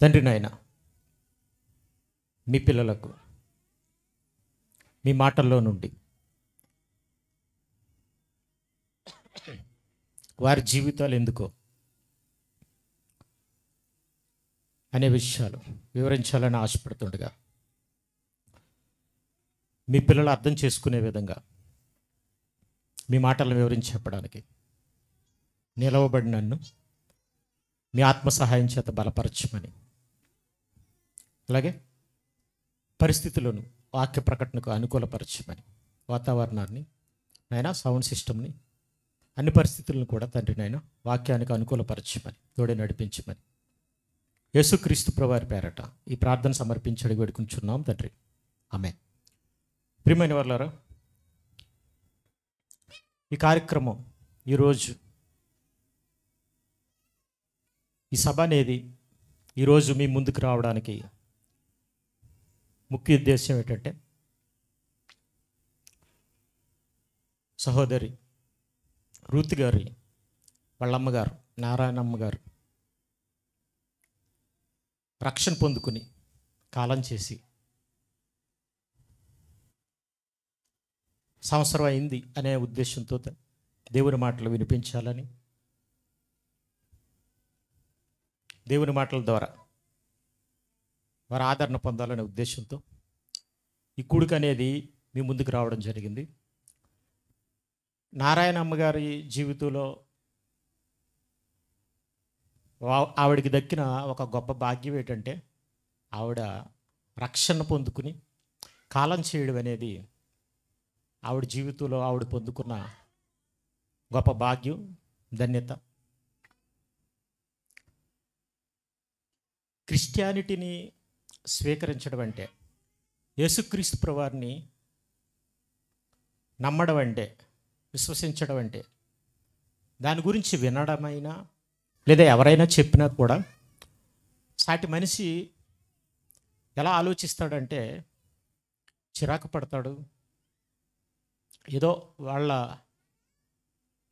తండ్రి నాయన, మీ పిల్లలకు మీ మాటల్లో నుండి వారి జీవితాలు ఎందుకో అనే విషయాలు వివరించాలని ఆశపడుతుండగా మీ పిల్లలు అర్థం చేసుకునే విధంగా మీ మాటలను వివరించి చెప్పడానికి నిలవబడి నన్ను మీ ఆత్మ సహాయం చేత బలపరచమని, అలాగే పరిస్థితులను వాక్య ప్రకటనకు అనుకూలపరచమని, వాతావరణాన్ని నాయన, సౌండ్ సిస్టమ్ని, అన్ని పరిస్థితులను కూడా తండ్రి నాయన వాక్యానికి అనుకూలపరచమని, తోడే నడిపించమని యేసుక్రీస్తు ప్రభువారి పేరట ఈ ప్రార్థన సమర్పించి అడిగి వేడుకుంటున్నాం తండ్రి. ఆమేన్. ప్రియమైన వాళ్ళారా, ఈ కార్యక్రమం ఈరోజు ఈ సభ అనేది ఈరోజు మీ ముందుకు రావడానికి ముఖ్య ఉద్దేశం ఏంటంటే, సహోదరి రూత్ గారి వాళ్ళమ్మగారు నారాయణమ్మ గారు రక్షణ పొందుకుని కాలం చేసి సంవత్సరం అయింది అనే ఉద్దేశంతో దేవుని మాటలు వినిపించాలని, దేవుని మాటల ద్వారా వారు ఆదరణ పొందాలనే ఉద్దేశంతో ఈ కూడిక అనేది మీ ముందుకు రావడం జరిగింది. నారాయణమ్మ గారి జీవితంలో ఆవిడికి దక్కిన ఒక గొప్ప భాగ్యం ఏంటంటే, ఆవిడ రక్షణ పొందుకుని కాలం చేయడం అనేది ఆవిడ జీవితంలో ఆవిడ పొందుకున్న గొప్ప భాగ్యం, ధన్యత. క్రిస్టియానిటీని స్వీకరించడం అంటే, యేసుక్రీస్తు ప్రభువారిని నమ్మడం అంటే, విశ్వసించడం అంటే, దాని గురించి వినడమైనా లేదా ఎవరైనా చెప్పినా కూడా సాటి మనిషి ఎలా ఆలోచిస్తాడంటే చిరాకు పడతాడు. ఏదో వాళ్ళ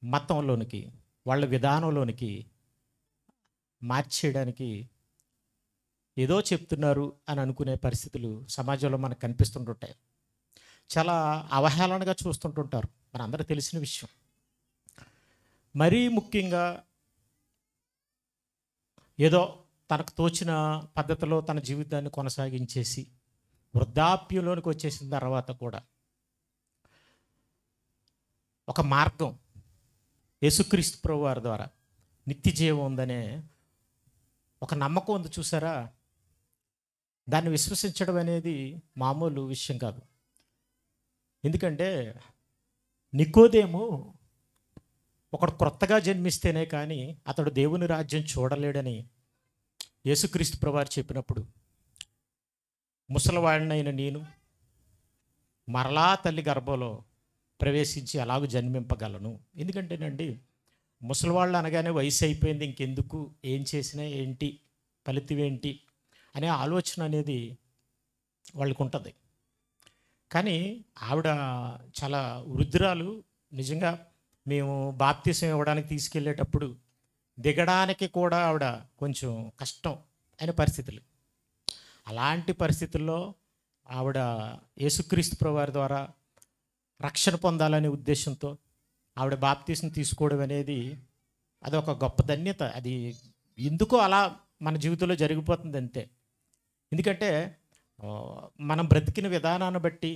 మతంలోనికి, వాళ్ళ విధానంలోనికి మార్చేయడానికి ఏదో చెప్తున్నారు అని అనుకునే పరిస్థితులు సమాజంలో మనకు కనిపిస్తుంటుంటాయి. చాలా అవహేళనగా చూస్తుంటుంటారు, మనందరూ తెలిసిన విషయం. మరీ ముఖ్యంగా ఏదో తనకు తోచిన పద్ధతిలో తన జీవితాన్ని కొనసాగించేసి వృద్ధాప్యంలోనికి వచ్చేసిన తర్వాత కూడా ఒక మార్గం, యేసుక్రీస్తు ప్రభువారి ద్వారా నిత్య జీవం ఉందనే ఒక నమ్మకం ఉంది చూసారా, దాన్ని విశ్వసించడం అనేది మామూలు విషయం కాదు. ఎందుకంటే నికోదేము ఒకడు క్రొత్తగా జన్మిస్తేనే కానీ అతడు దేవుని రాజ్యం చూడలేడని యేసుక్రీస్తు ప్రభువారు చెప్పినప్పుడు, ముసలివాడినైన నేను మరలా తల్లి గర్భంలో ప్రవేశించి అలాగూ జన్మింపగలను. ఎందుకంటేనండి, ముసలివాళ్ళు అనగానే వయసు అయిపోయింది, ఇంకెందుకు, ఏం చేసినా ఏంటి, ఫలితం ఏంటి అనే ఆలోచన అనేది వాళ్ళకు ఉంటుంది. కానీ ఆవిడ చాలా వృద్ధురాలు. నిజంగా మేము బాప్తీసం ఇవ్వడానికి తీసుకెళ్ళేటప్పుడు దిగడానికి కూడా ఆవిడ కొంచెం కష్టం అయిన పరిస్థితులు. అలాంటి పరిస్థితుల్లో ఆవిడ యేసుక్రీస్తు ప్రభువారి ద్వారా రక్షణ పొందాలనే ఉద్దేశంతో ఆవిడ బాప్తీసం తీసుకోవడం అనేది అదొక గొప్ప ధన్యత. అది ఎందుకో అలా మన జీవితంలో జరిగిపోతుంది అంతే. ఎందుకంటే మనం బ్రతికిన విధానాన్ని బట్టి,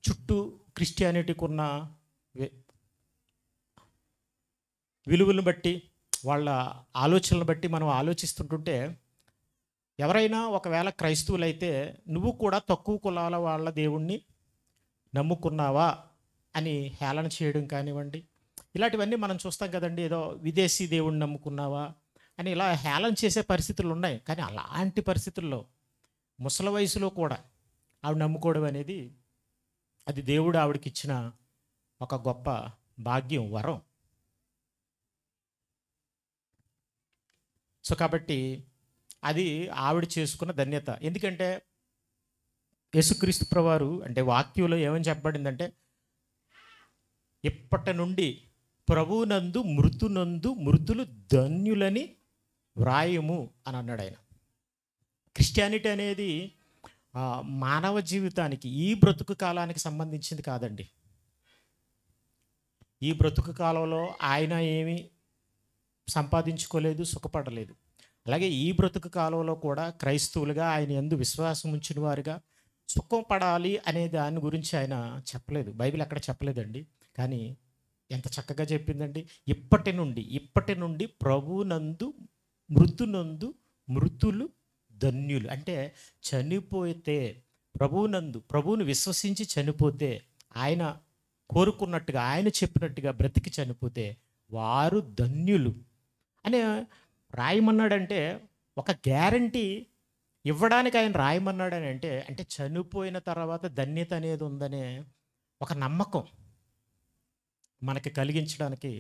చుట్టూ క్రిస్టియానిటీకి ఉన్న విలువలను బట్టి, వాళ్ళ ఆలోచనలను బట్టి మనం ఆలోచిస్తుంటుంటే, ఎవరైనా ఒకవేళ క్రైస్తవులైతే నువ్వు కూడా తక్కువ కులాల వాళ్ళ దేవుణ్ణి నమ్ముకున్నావా అని హేళన చేయడం కానివ్వండి, ఇలాంటివన్నీ మనం చూస్తాం కదండి. ఏదో విదేశీ దేవుణ్ణి నమ్ముకున్నావా అని ఇలా హేళన చేసే పరిస్థితులు ఉన్నాయి. కానీ అలాంటి పరిస్థితుల్లో ముసలి వయసులో కూడా ఆవిడ నమ్ముకోవడం అనేది అది దేవుడు ఆవిడకి ఇచ్చిన ఒక గొప్ప భాగ్యం, వరం. సో కాబట్టి అది ఆవిడ చేసుకున్న ధన్యత. ఎందుకంటే యేసుక్రీస్తు ప్రభువారు అంటే వాక్యంలో ఏమని చెప్పబడిందంటే, ఇప్పటి నుండి ప్రభువునందు మృతులు ధన్యులని వ్రాయము అని అన్నాడు ఆయన. క్రిస్టియానిటీ అనేది మానవ జీవితానికి ఈ బ్రతుకు కాలానికి సంబంధించింది కాదండి. ఈ బ్రతుకు కాలంలో ఆయన ఏమీ సంపాదించుకోలేదు, సుఖపడలేదు. అలాగే ఈ బ్రతుకు కాలంలో కూడా క్రైస్తవులుగా ఆయన యందు విశ్వాసం ఉంచిన వారుగా సుఖం పడాలి అనే దాని గురించి ఆయన చెప్పలేదు. బైబిల్ ఎక్కడ చెప్పలేదండి. కానీ ఎంత చక్కగా చెప్పిందండి. ఇప్పటి నుండి ప్రభునందు మృతులు ధన్యులు. అంటే చనిపోతే ప్రభువును విశ్వసించి చనిపోతే, ఆయన కోరుకున్నట్టుగా ఆయన చెప్పినట్టుగా బ్రతికి చనిపోతే వారు ధన్యులు అని రాయమన్నాడంటే, ఒక గ్యారంటీ ఇవ్వడానికి ఆయన రాయమన్నాడని అంటే చనిపోయిన తర్వాత ధన్యత అనేది ఉందనే ఒక నమ్మకం మనకి కలిగించడానికి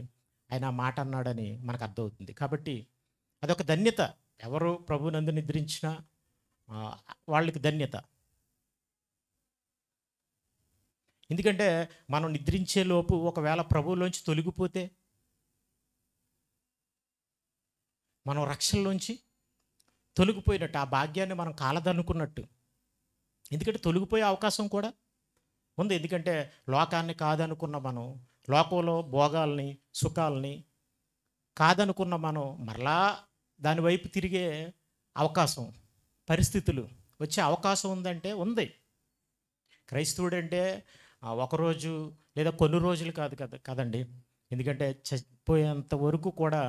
ఆయన ఆ మాట అన్నాడని మనకు అర్థమవుతుంది. కాబట్టి అదొక ధన్యత. ఎవరు ప్రభునందు నిద్రించినా వాళ్ళకి ధన్యత. ఎందుకంటే మనం నిద్రించే లోపు ఒకవేళ ప్రభువులోంచి తొలగిపోతే, మనం రక్షణలోంచి తొలగిపోయినట్టు, ఆ భాగ్యాన్ని మనం కాలదనుకున్నట్టు. ఎందుకంటే తొలగిపోయే అవకాశం కూడా ఉంది. ఎందుకంటే లోకాన్ని కాదనుకున్న మనం, లోకంలో భోగాల్ని సుఖాలని కాదనుకున్న మనం మరలా దానివైపు తిరిగే అవకాశం, పరిస్థితులు వచ్చే అవకాశం ఉందంటే ఉంది. క్రైస్తవుడంటే ఒకరోజు లేదా కొన్ని రోజులు కదండి. ఎందుకంటే చచ్చిపోయేంత వరకు కూడా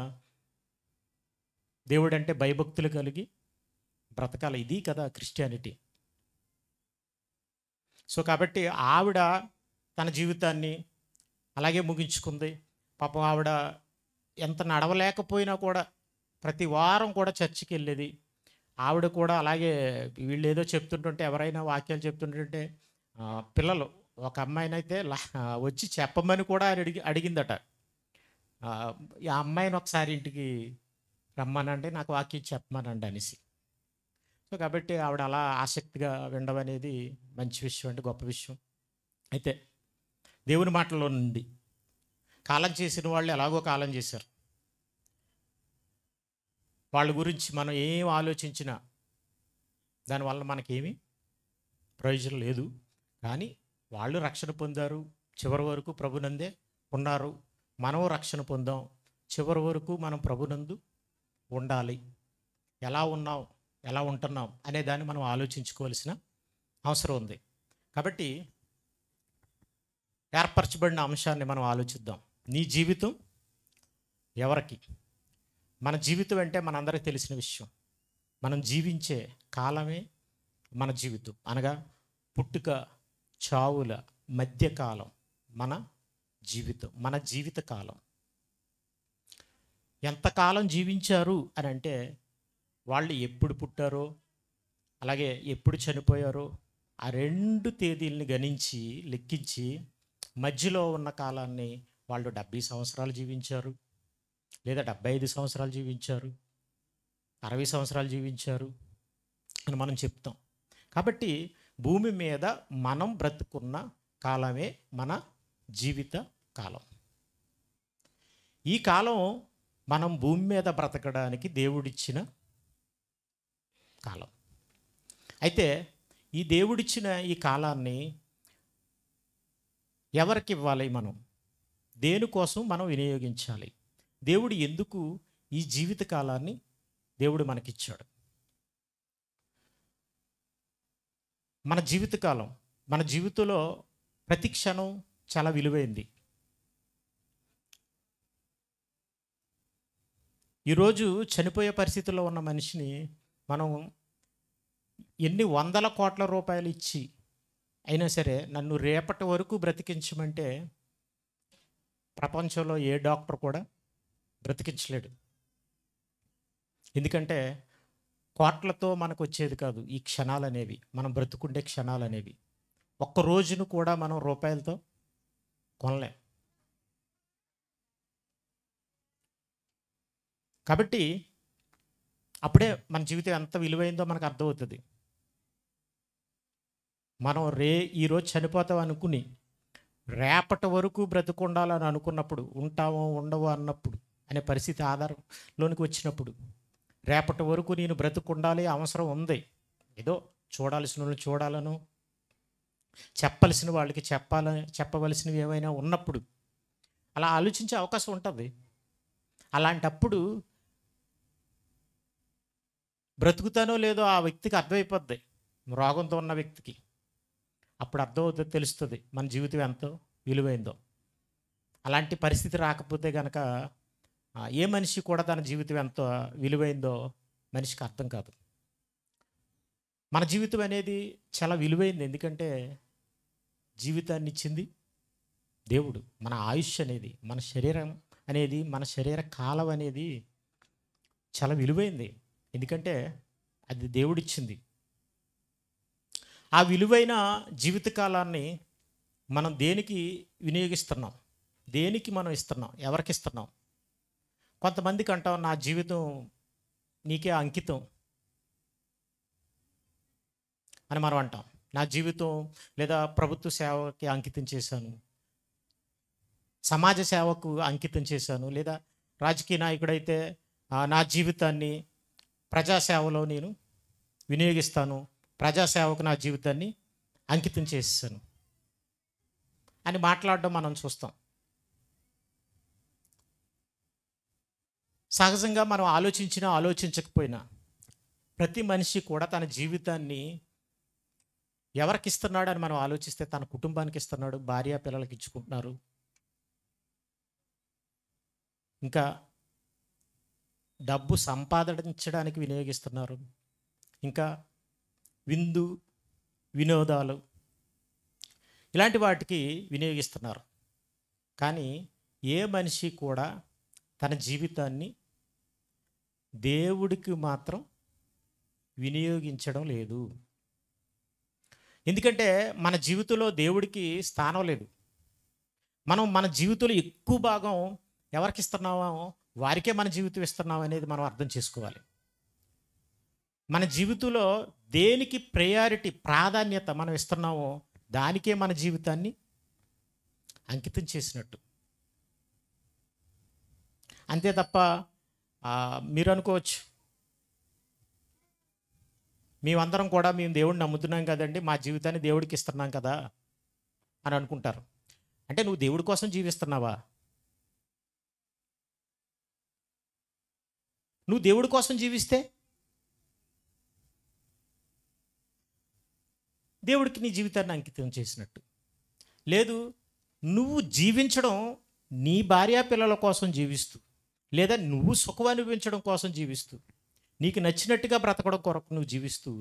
దేవుడు అంటే భయభక్తులు కలిగి బ్రతకాలి. ఇది కదా క్రిస్టియానిటీ. సో కాబట్టి ఆవిడ తన జీవితాన్ని అలాగే ముగించుకుంది. పాపం ఆవిడ ఎంత నడవలేకపోయినా కూడా ప్రతి వారం కూడా చర్చికి వెళ్ళేది. ఆవిడ కూడా అలాగే వీళ్ళు ఏదో చెప్తుంటుంటే, ఎవరైనా వాక్యాలు చెప్తుంటుంటే పిల్లలు ఒక అమ్మాయినైతే వచ్చి చెప్పమని కూడా అడిగిందట. ఆ అమ్మాయిని ఒకసారి ఇంటికి రమ్మనండి, నాకు వాక్యం చెప్పమనండి అనేసి. సో కాబట్టి ఆవిడ అలా ఆసక్తిగా వినడం అనేది మంచి విషయం అండి, గొప్ప విషయం. అయితే దేవుని మాటల్లో నుండి కాలం చేసిన వాళ్ళు ఎలాగో కాలం చేశారు. వాళ్ళ గురించి మనం ఏం ఆలోచించినా దానివల్ల మనకేమీ ప్రయోజనం లేదు. కానీ వాళ్ళు రక్షణ పొందారు, చివరి వరకు ప్రభునందే ఉన్నారు. మనం రక్షణ పొందాం, చివరి వరకు మనం ప్రభునందు ఉండాలి. ఎలా ఉన్నాం, ఎలా ఉంటున్నాం అనే దాన్ని మనం ఆలోచించుకోవాల్సిన అవసరం ఉంది. కాబట్టి ఏర్పరచబడిన అంశాన్ని మనం ఆలోచిద్దాం. నీ జీవితం ఎవరికి? మన జీవితం అంటే మనందరికీ తెలిసిన విషయం. మనం జీవించే కాలమే మన జీవితం. అనగా పుట్టుక చావుల మధ్యకాలం మన జీవితం, మన జీవిత కాలం. ఎంతకాలం జీవించారు అని అంటే, వాళ్ళు ఎప్పుడు పుట్టారో అలాగే ఎప్పుడు చనిపోయారో ఆ 2 తేదీల్ని గణించి లెక్కించి మధ్యలో ఉన్న కాలాన్ని వాళ్ళు 70 సంవత్సరాలు జీవించారు, లేదా 75 సంవత్సరాలు జీవించారు, 60 సంవత్సరాలు జీవించారు అని మనం చెప్తాం. కాబట్టి భూమి మీద మనం బ్రతుకున్న కాలమే మన జీవిత కాలం. ఈ కాలం మనం భూమి మీద బ్రతకడానికి దేవుడిచ్చిన కాలం. అయితే ఈ దేవుడిచ్చిన ఈ కాలాన్ని ఎవరికి ఇవ్వాలి? మనం దేనికోసం మనం వినియోగించాలి? దేవుడు ఎందుకు ఈ జీవిత కాలాన్ని దేవుడు మనకిచ్చాడు? మన జీవితకాలం, మన జీవితంలో ప్రతి క్షణం చాలా విలువైంది. ఈరోజు చనిపోయే పరిస్థితుల్లో ఉన్న మనిషిని మనం ఎన్ని వందల కోట్ల రూపాయలు ఇచ్చి అయినా సరే నన్ను రేపటి వరకు బ్రతికించమంటే ప్రపంచంలో ఏ డాక్టర్ కూడా బ్రతికించలేడు. ఎందుకంటే కోట్లతో మనకు వచ్చేది కాదు ఈ క్షణాలు అనేవి, మనం బ్రతుకుండే క్షణాలు అనేవి. ఒక్క రోజును కూడా మనం రూపాయలతో కొనలేం. కాబట్టి అప్పుడే మన జీవితం ఎంత విలువైందో మనకు అర్థమవుతుంది. మనం ఈరోజు చనిపోతాం అనుకుని రేపటి వరకు బ్రతుకుండాలని అనుకున్నప్పుడు, ఉంటామో ఉండవో అన్నప్పుడు అనే పరిస్థితి ఆధారంలోనికి వచ్చినప్పుడు, రేపటి వరకు నేను బ్రతుకుండాలి అవసరం ఉంది ఏదో చూడాల్సిన వాళ్ళు చూడాలను, వాళ్ళకి చెప్పవలసినవి ఏమైనా ఉన్నప్పుడు అలా ఆలోచించే అవకాశం ఉంటుంది. అలాంటప్పుడు బ్రతుకుతానో లేదో ఆ వ్యక్తికి అర్థమైపోద్ది, రోగంతో ఉన్న వ్యక్తికి. అప్పుడు అర్థమవుతుంది, తెలుస్తుంది మన జీవితం ఎంతో విలువైందో. అలాంటి పరిస్థితి రాకపోతే కనుక ఏ మనిషి కూడా తన జీవితం ఎంతో విలువైందో మనిషికి అర్థం కాదు. మన జీవితం అనేది చాలా విలువైంది, ఎందుకంటే జీవితాన్ని ఇచ్చింది దేవుడు. మన ఆయుష్ అనేది, మన శరీరం అనేది, మన శరీర కాలం అనేది చాలా విలువైంది, ఎందుకంటే అది దేవుడిచ్చింది. ఆ విలువైన జీవితకాలాన్ని మనం దేనికి వినియోగిస్తున్నాం, దేనికి మనం ఇస్తున్నాం, ఎవరికి ఇస్తున్నాం? కొంతమందికి అంటాం, నా జీవితం నీకే అంకితం అని మనం అంటాం. నా జీవితం లేదా ప్రభుత్వ సేవకి అంకితం చేశాను, సమాజ సేవకు అంకితం చేశాను, లేదా రాజకీయ నాయకుడైతే నా జీవితాన్ని ప్రజాసేవలో నేను వినియోగిస్తాను, ప్రజాసేవకు నా జీవితాన్ని అంకితం చేశాను అని మాట్లాడడం మనం చూస్తాం. సహజంగా మనం ఆలోచించినా ఆలోచించకపోయినా ప్రతి మనిషి కూడా తన జీవితాన్ని ఎవరికి ఇస్తున్నాడు అని మనం ఆలోచిస్తే తన కుటుంబానికి ఇస్తున్నాడు, భార్య పిల్లలకి ఇచ్చుకుంటున్నారు, ఇంకా డబ్బు సంపాదించడానికి వినియోగిస్తున్నారు, ఇంకా విందు వినోదాలు ఇలాంటి వాటికి వినియోగిస్తున్నారు. కానీ ఏ మనిషి కూడా తన జీవితాన్ని దేవుడికి మాత్రం వినియోగించడం లేదు. ఎందుకంటే మన జీవితంలో దేవుడికి స్థానం లేదు. మనం మన జీవితంలో ఎక్కువ భాగం ఎవరికి ఇస్తున్నామో వారికే మన జీవితం ఇస్తున్నాం అనేది మనం అర్థం చేసుకోవాలి. మన జీవితంలో దేనికి ప్రాధాన్యత మనం ఇస్తున్నామో దానికే మన జీవితాన్ని అంకితం చేసినట్టు. అంతే తప్ప మీరు అనుకోవచ్చు, మేమందరం కూడా మేము దేవుడిని నమ్ముతున్నాం కదండి, మా జీవితాన్ని దేవుడికి ఇస్తున్నాం కదా అని అనుకుంటారు. అంటే నువ్వు దేవుడి కోసం జీవిస్తున్నావా? నువ్వు దేవుడి కోసం జీవిస్తే దేవుడికి నీ జీవితాన్ని అంకితం చేసినట్టు. లేదు, నువ్వు జీవించడం నీ భార్యా పిల్లల కోసం జీవిస్తూ, లేదా నువ్వు సుఖం అనుభవించడం కోసం జీవిస్తూ, నీకు నచ్చినట్టుగా బ్రతకడం కొరకు నువ్వు జీవిస్తూ,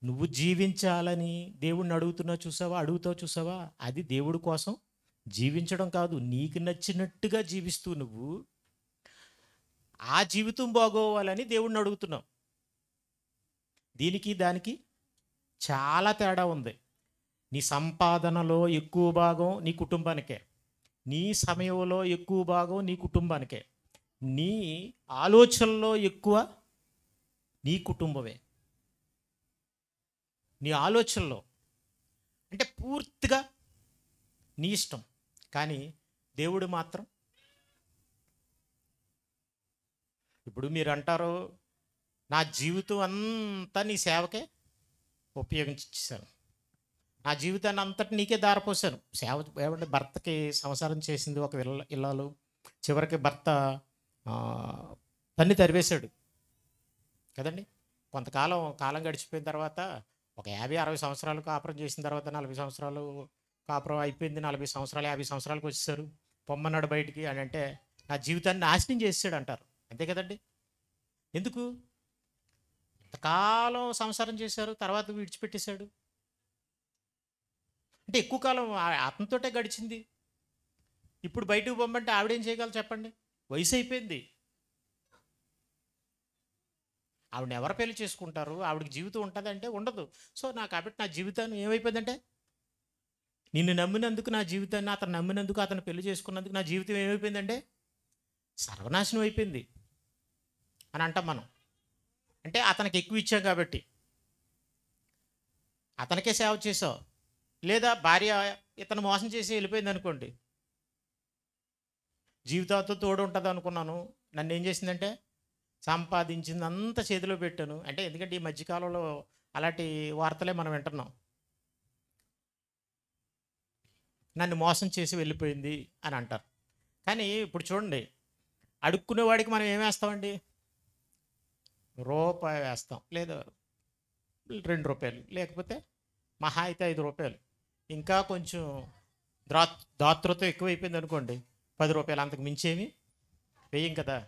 నువ్వు జీవించాలని దేవుడిని అడుగుతావు చూసావా, అది దేవుడి కోసం జీవించడం కాదు. నీకు నచ్చినట్టుగా జీవిస్తూ నువ్వు ఆ జీవితం బాగోవాలని దేవుడిని అడుగుతున్నావు. దీనికి దానికి చాలా తేడా ఉంది. నీ సంపాదనలో ఎక్కువ భాగం నీ కుటుంబానికే, నీ సమయంలో ఎక్కువ భాగం నీ కుటుంబానికే, నీ ఆలోచనలో ఎక్కువ నీ కుటుంబమే. నీ ఆలోచనలో అంటే పూర్తిగా నీ ఇష్టం. కానీ దేవుడు మాత్రం, ఇప్పుడు మీరు అంటారు, నా జీవితం అంతా నీ సేవకే ఉపయోగించాను, నా జీవితాన్ని అంతటి నీకే దారిపోసాను. సేవ ఏమంటే భర్తకి సంసారం చేసింది ఒక ఇల్లాలు, చివరికి భర్త తన్ని తరివేశాడు కదండి. కాలం గడిచిపోయిన తర్వాత ఒక 50-60 సంవత్సరాలు కాపురం చేసిన తర్వాత 40 సంవత్సరాలు కాపురం అయిపోయింది, 40 సంవత్సరాలు 50 సంవత్సరాలకు వచ్చేసారు, పొమ్మన్నాడు బయటికి అని అంటే నా జీవితాన్ని నాశనం చేసాడు అంటారు. అంతే కదండి. ఎందుకు? ఇంతకాలం సంసారం చేశారు, తర్వాత విడిచిపెట్టేశాడు అంటే ఎక్కువ కాలం అతనితోటే గడిచింది. ఇప్పుడు బయటకు పొమ్మంటే ఆవిడేం చేయగలరు చెప్పండి? వయసు అయిపోయింది. ఆవిడని ఎవరు పెళ్లి చేసుకుంటారు? ఆవిడకి జీవితం ఉంటుందంటే ఉండదు. సో కాబట్టి నా జీవితాన్ని ఏమైపోయిందంటే, నిన్ను నమ్మినందుకు నా జీవితాన్ని, అతను నమ్మినందుకు, అతను పెళ్లి చేసుకున్నందుకు నా జీవితం ఏమైపోయిందంటే సర్వనాశనం అయిపోయింది అని అంటాం మనం. అంటే అతనికి ఎక్కువ ఇచ్చాం కాబట్టి, అతనికే సేవ చేసావు. లేదా భార్య ఇతను మోసం చేసి వెళ్ళిపోయింది అనుకోండి, జీవితాంతం తోడు ఉంటుంది అనుకున్నాను, నన్ను ఏం చేసిందంటే సంపాదించింది అంతా చేతిలో పెట్టాను. అంటే ఎందుకంటే ఈ మధ్యకాలంలో అలాంటి వార్తలే మనం వింటున్నాం. నన్ను మోసం చేసి వెళ్ళిపోయింది అని అంటారు. కానీ ఇప్పుడు చూడండి, అడుక్కునేవాడికి మనం ఏం వేస్తామండి? రూపాయి వేస్తాం, లేదా ₹2, లేకపోతే మహా అయితే ₹5. ఇంకా కొంచెం దాతృత్వం ఎక్కువైపోయింది అనుకోండి, ₹10, అంతకు మించేమి వేయం కదా.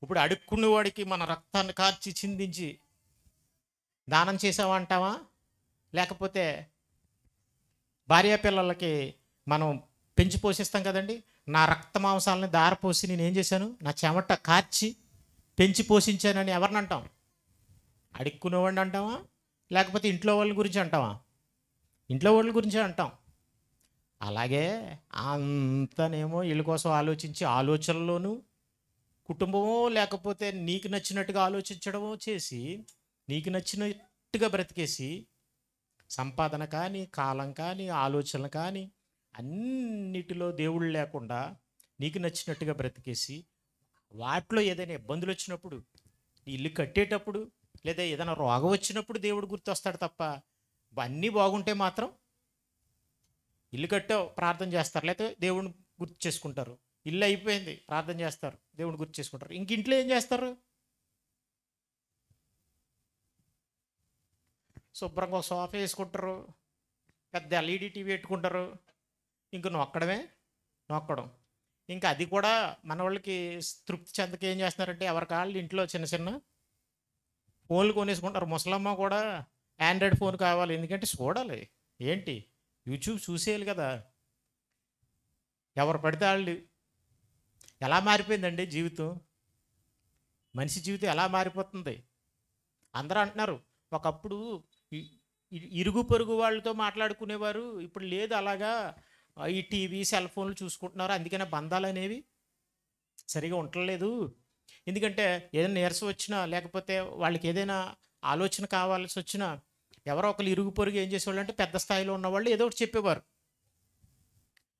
ఇప్పుడు అడుక్కునేవాడికి మన రక్తాన్ని కార్చి చిందించి దానం చేసామంటావా? లేకపోతే భార్య పిల్లలకి మనం పెంచి పోషిస్తాం కదండి. నా రక్త మాంసాలని దారపోసి నేను ఏం చేశాను, నా చెమట కార్చి పెంచి పోషించానని ఎవరిని అంటాం? అడుక్కునేవాడిని అంటావా, లేకపోతే ఇంట్లో వాళ్ళ గురించి అంటావా? ఇంట్లో వాళ్ళ గురించే అంటాం. అలాగే అంతనేమో వీళ్ళ కోసం ఆలోచించి ఆలోచనలోనూ కుటుంబమో లేకపోతే నీకు నచ్చినట్టుగా ఆలోచించడమో చేసి నీకు నచ్చినట్టుగా బ్రతికేసి సంపాదన కానీ, కాలం కానీ, ఆలోచనలు కానీ అన్నిటిలో దేవుళ్ళు లేకుండా నీకు నచ్చినట్టుగా బ్రతికేసి వాటిలో ఏదైనా ఇబ్బందులు వచ్చినప్పుడు, ఇల్లు కట్టేటప్పుడు, లేదా ఏదైనా రోగం వచ్చినప్పుడు దేవుడు గుర్తొస్తాడు తప్ప, అన్నీ బాగుంటే మాత్రం ఇల్లు కట్టావు ప్రార్థన చేస్తారు, లేకపోతే దేవుడిని గుర్తు చేసుకుంటారు. ఇల్లు అయిపోయింది ప్రార్థన చేస్తారు, దేవుడిని గుర్తు చేసుకుంటారు. ఇంక ఇంట్లో ఏం చేస్తారు? శుభ్రంగా ఒక సోఫా వేసుకుంటారు, పెద్ద ఎల్ఈడి టీవీ పెట్టుకుంటారు. ఇంక నొక్కడం. ఇంకా అది కూడా మన వాళ్ళకి తృప్తి చెందక ఏం చేస్తున్నారంటే, ఎవరికాళ్ళు ఇంట్లో చిన్న చిన్న ఫోన్లు కొనేసుకుంటారు. ముసలమ్మ కూడా ఆండ్రాయిడ్ ఫోన్ కావాలి, ఎందుకంటే చూడాలి. ఏంటి, యూట్యూబ్ చూసేయాలి కదా. ఎవరు పడితే వాళ్ళు. ఎలా మారిపోయిందండి జీవితం, మనిషి జీవితం ఎలా మారిపోతుంది. అందరూ అంటున్నారు, ఒకప్పుడు ఇరుగు పొరుగు వాళ్ళతో మాట్లాడుకునేవారు, ఇప్పుడు లేదు అలాగా. ఈ టీవీ సెల్ ఫోన్లు చూసుకుంటున్నారు, అందుకనే బంధాలు అనేవి సరిగా ఉండలేదు. ఎందుకంటే ఏదైనా నీరసం వచ్చినా, లేకపోతే వాళ్ళకి ఏదైనా ఆలోచన కావాల్సి వచ్చినా, ఎవరో ఒకరు ఇరుగు పొరుగు ఏం చేసేవాళ్ళు అంటే పెద్ద స్థాయిలో ఉన్నవాళ్ళు ఏదో ఒకటి చెప్పేవారు.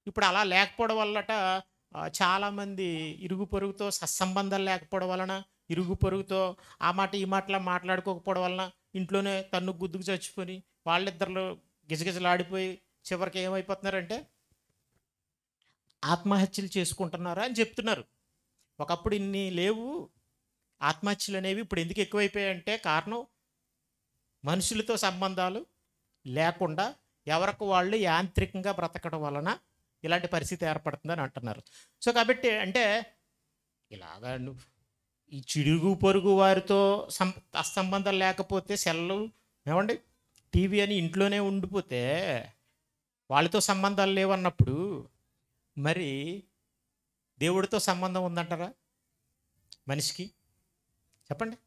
ఇప్పుడు అలా లేకపోవడం వల్లట చాలామంది ఇరుగు పొరుగుతో సత్సంబంధాలు లేకపోవడం వలన, ఇరుగు పొరుగుతో ఆ మాట ఈ మాటలా మాట్లాడుకోకపోవడం వలన ఇంట్లోనే తన్ను గుద్దుకు చచ్చిపోయి వాళ్ళిద్దరిలో గిజగిజలాడిపోయి చివరికి ఏమైపోతున్నారంటే ఆత్మహత్యలు చేసుకుంటున్నారా అని చెప్తున్నారు. ఒకప్పుడు ఇన్ని లేవు ఆత్మహత్యలు అనేవి, ఇప్పుడు ఎందుకు ఎక్కువైపోయాయంటే కారణం మనుషులతో సంబంధాలు లేకుండా ఎవరికి వాళ్ళు యాంత్రికంగా బ్రతకడం వలన ఇలాంటి పరిస్థితి ఏర్పడుతుందని అంటున్నారు. సో కాబట్టి అంటే ఇలాగా ఈ చిరుగు పొరుగు వారితో సంబంధాలు లేకపోతే, సెల్లు ఏమండి టీవీ అని ఇంట్లోనే ఉండిపోతే వాళ్ళతో సంబంధాలు లేవన్నప్పుడు మరి దేవుడితో సంబంధం ఉందంటారా మనిషికి? చెప్పండి.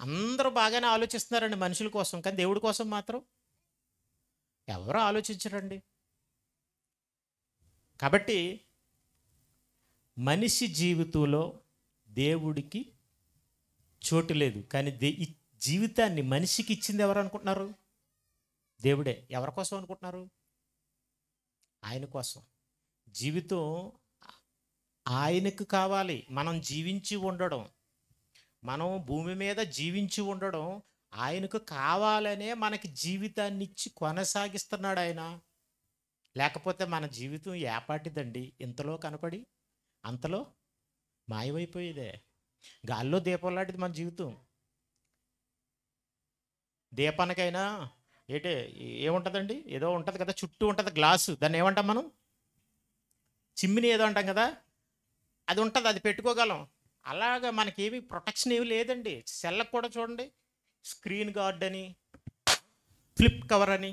అందరూ బాగానే ఆలోచిస్తున్నారండి మనుషుల కోసం, కానీ దేవుడి కోసం మాత్రం ఎవరు ఆలోచించరండి. కాబట్టి మనిషి జీవితంలో దేవుడికి చోటు లేదు. కానీ ఈ జీవితాన్ని మనిషికి ఇచ్చింది ఎవరు అనుకుంటున్నారు? దేవుడే. ఎవరి కోసం అనుకుంటున్నారు? ఆయన కోసం. జీవితం ఆయనకు కావాలి. మనం జీవించి ఉండడం, మనం భూమి మీద జీవించి ఉండడం ఆయనకు కావాలనే మనకి జీవితాన్ని ఇచ్చి కొనసాగిస్తున్నాడు ఆయన. లేకపోతే మన జీవితం ఏపాటిదండి, ఇంతలో కనపడి అంతలో మాయమైపోయేదే. గాల్లో దీపం లాంటిది మన జీవితం. దీపానికైనా ఏంటే ఏముంటుందండి, ఏదో ఉంటుంది కదా, చుట్టూ ఉంటుంది గ్లాసు, దాన్ని ఏమంటాం మనం? చిమ్మిని ఏదో అంటాం కదా, అది ఉంటుంది, అది పెట్టుకోగలం. అలాగా మనకేమి ప్రొటెక్షన్ ఏమి లేదండి. సెల్లకు కూడా చూడండి, స్క్రీన్ గార్డ్ అని, ఫ్లిప్ కవర్ అని,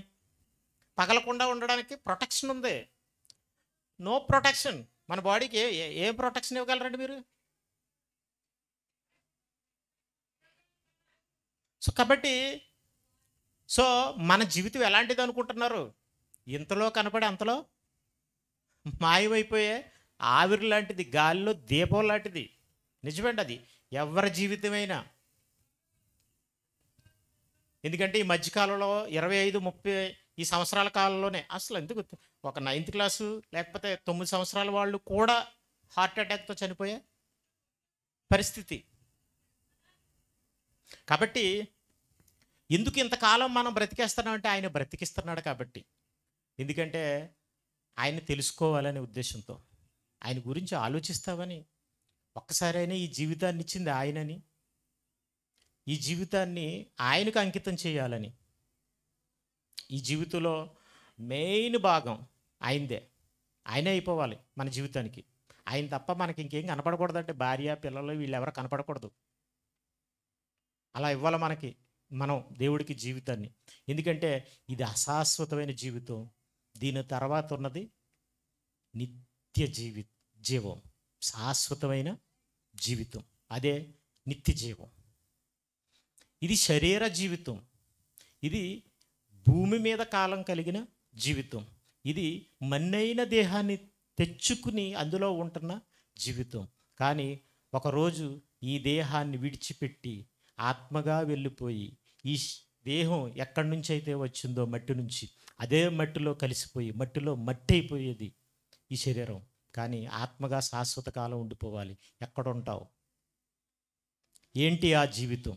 పగలకుండా ఉండడానికి ప్రొటెక్షన్ ఉంది. No protection. మన బాడీకి ఏం ప్రొటెక్షన్ ఇవ్వగలరండి మీరు? సో కాబట్టి మన జీవితం ఎలాంటిది అనుకుంటున్నారు? ఇంతలో కనపడి అంతలో మాయమైపోయే ఆవిరి లాంటిది, గాలిలో దీపం లాంటిది. నిజమండి, అది ఎవరి జీవితమైనా. ఎందుకంటే ఈ మధ్యకాలంలో 25-30 ఈ సంవత్సరాల కాలంలోనే అసలు ఎందుకు ఒక 9th క్లాసు లేకపోతే 9 సంవత్సరాల వాళ్ళు కూడా హార్ట్ అటాక్తో చనిపోయే పరిస్థితి. కాబట్టి ఎందుకు ఇంతకాలం మనం బ్రతికేస్తున్నామంటే ఆయన బ్రతికిస్తున్నాడు కాబట్టి. ఎందుకంటే ఆయన తెలుసుకోవాలనే ఉద్దేశంతో, ఆయన గురించి ఆలోచిస్తావని. ఒక్కసారైనా ఈ జీవితాన్ని ఇచ్చింది ఆయనని, ఈ జీవితాన్ని ఆయనకు అంకితం చేయాలని. ఈ జీవితంలో మెయిన్ భాగం ఆయనదే. ఆయనే అయిపోవాలి మన జీవితానికి. ఆయన తప్ప మనకి ఇంకేం కనపడకూడదంటే భార్య పిల్లలు వీళ్ళెవరో కనపడకూడదు. అలా ఇవ్వాలి మనకి మనం దేవుడికి జీవితాన్ని. ఎందుకంటే ఇది అశాశ్వతమైన జీవితం. దీని తర్వాత ఉన్నది నిత్య జీవం, శాశ్వతమైన జీవితం, అదే నిత్య జీవం. ఇది శరీర జీవితం, ఇది భూమి మీద కాలం కలిగిన జీవితం, ఇది మన్నైన దేహాన్ని తెచ్చుకుని అందులో ఉంటున్న జీవితం. కానీ ఒకరోజు ఈ దేహాన్ని విడిచిపెట్టి ఆత్మగా వెళ్ళిపోయి ఈ దేహం ఎక్కడి నుంచి అయితే వచ్చిందో మట్టి నుంచి, అదే మట్టిలో కలిసిపోయి మట్టిలో మట్టి అయిపోయేది ఈ శరీరం. కానీ ఆత్మగా శాశ్వత కాలం ఉండిపోవాలి. ఎక్కడుంటావు? ఏంటి ఆ జీవితం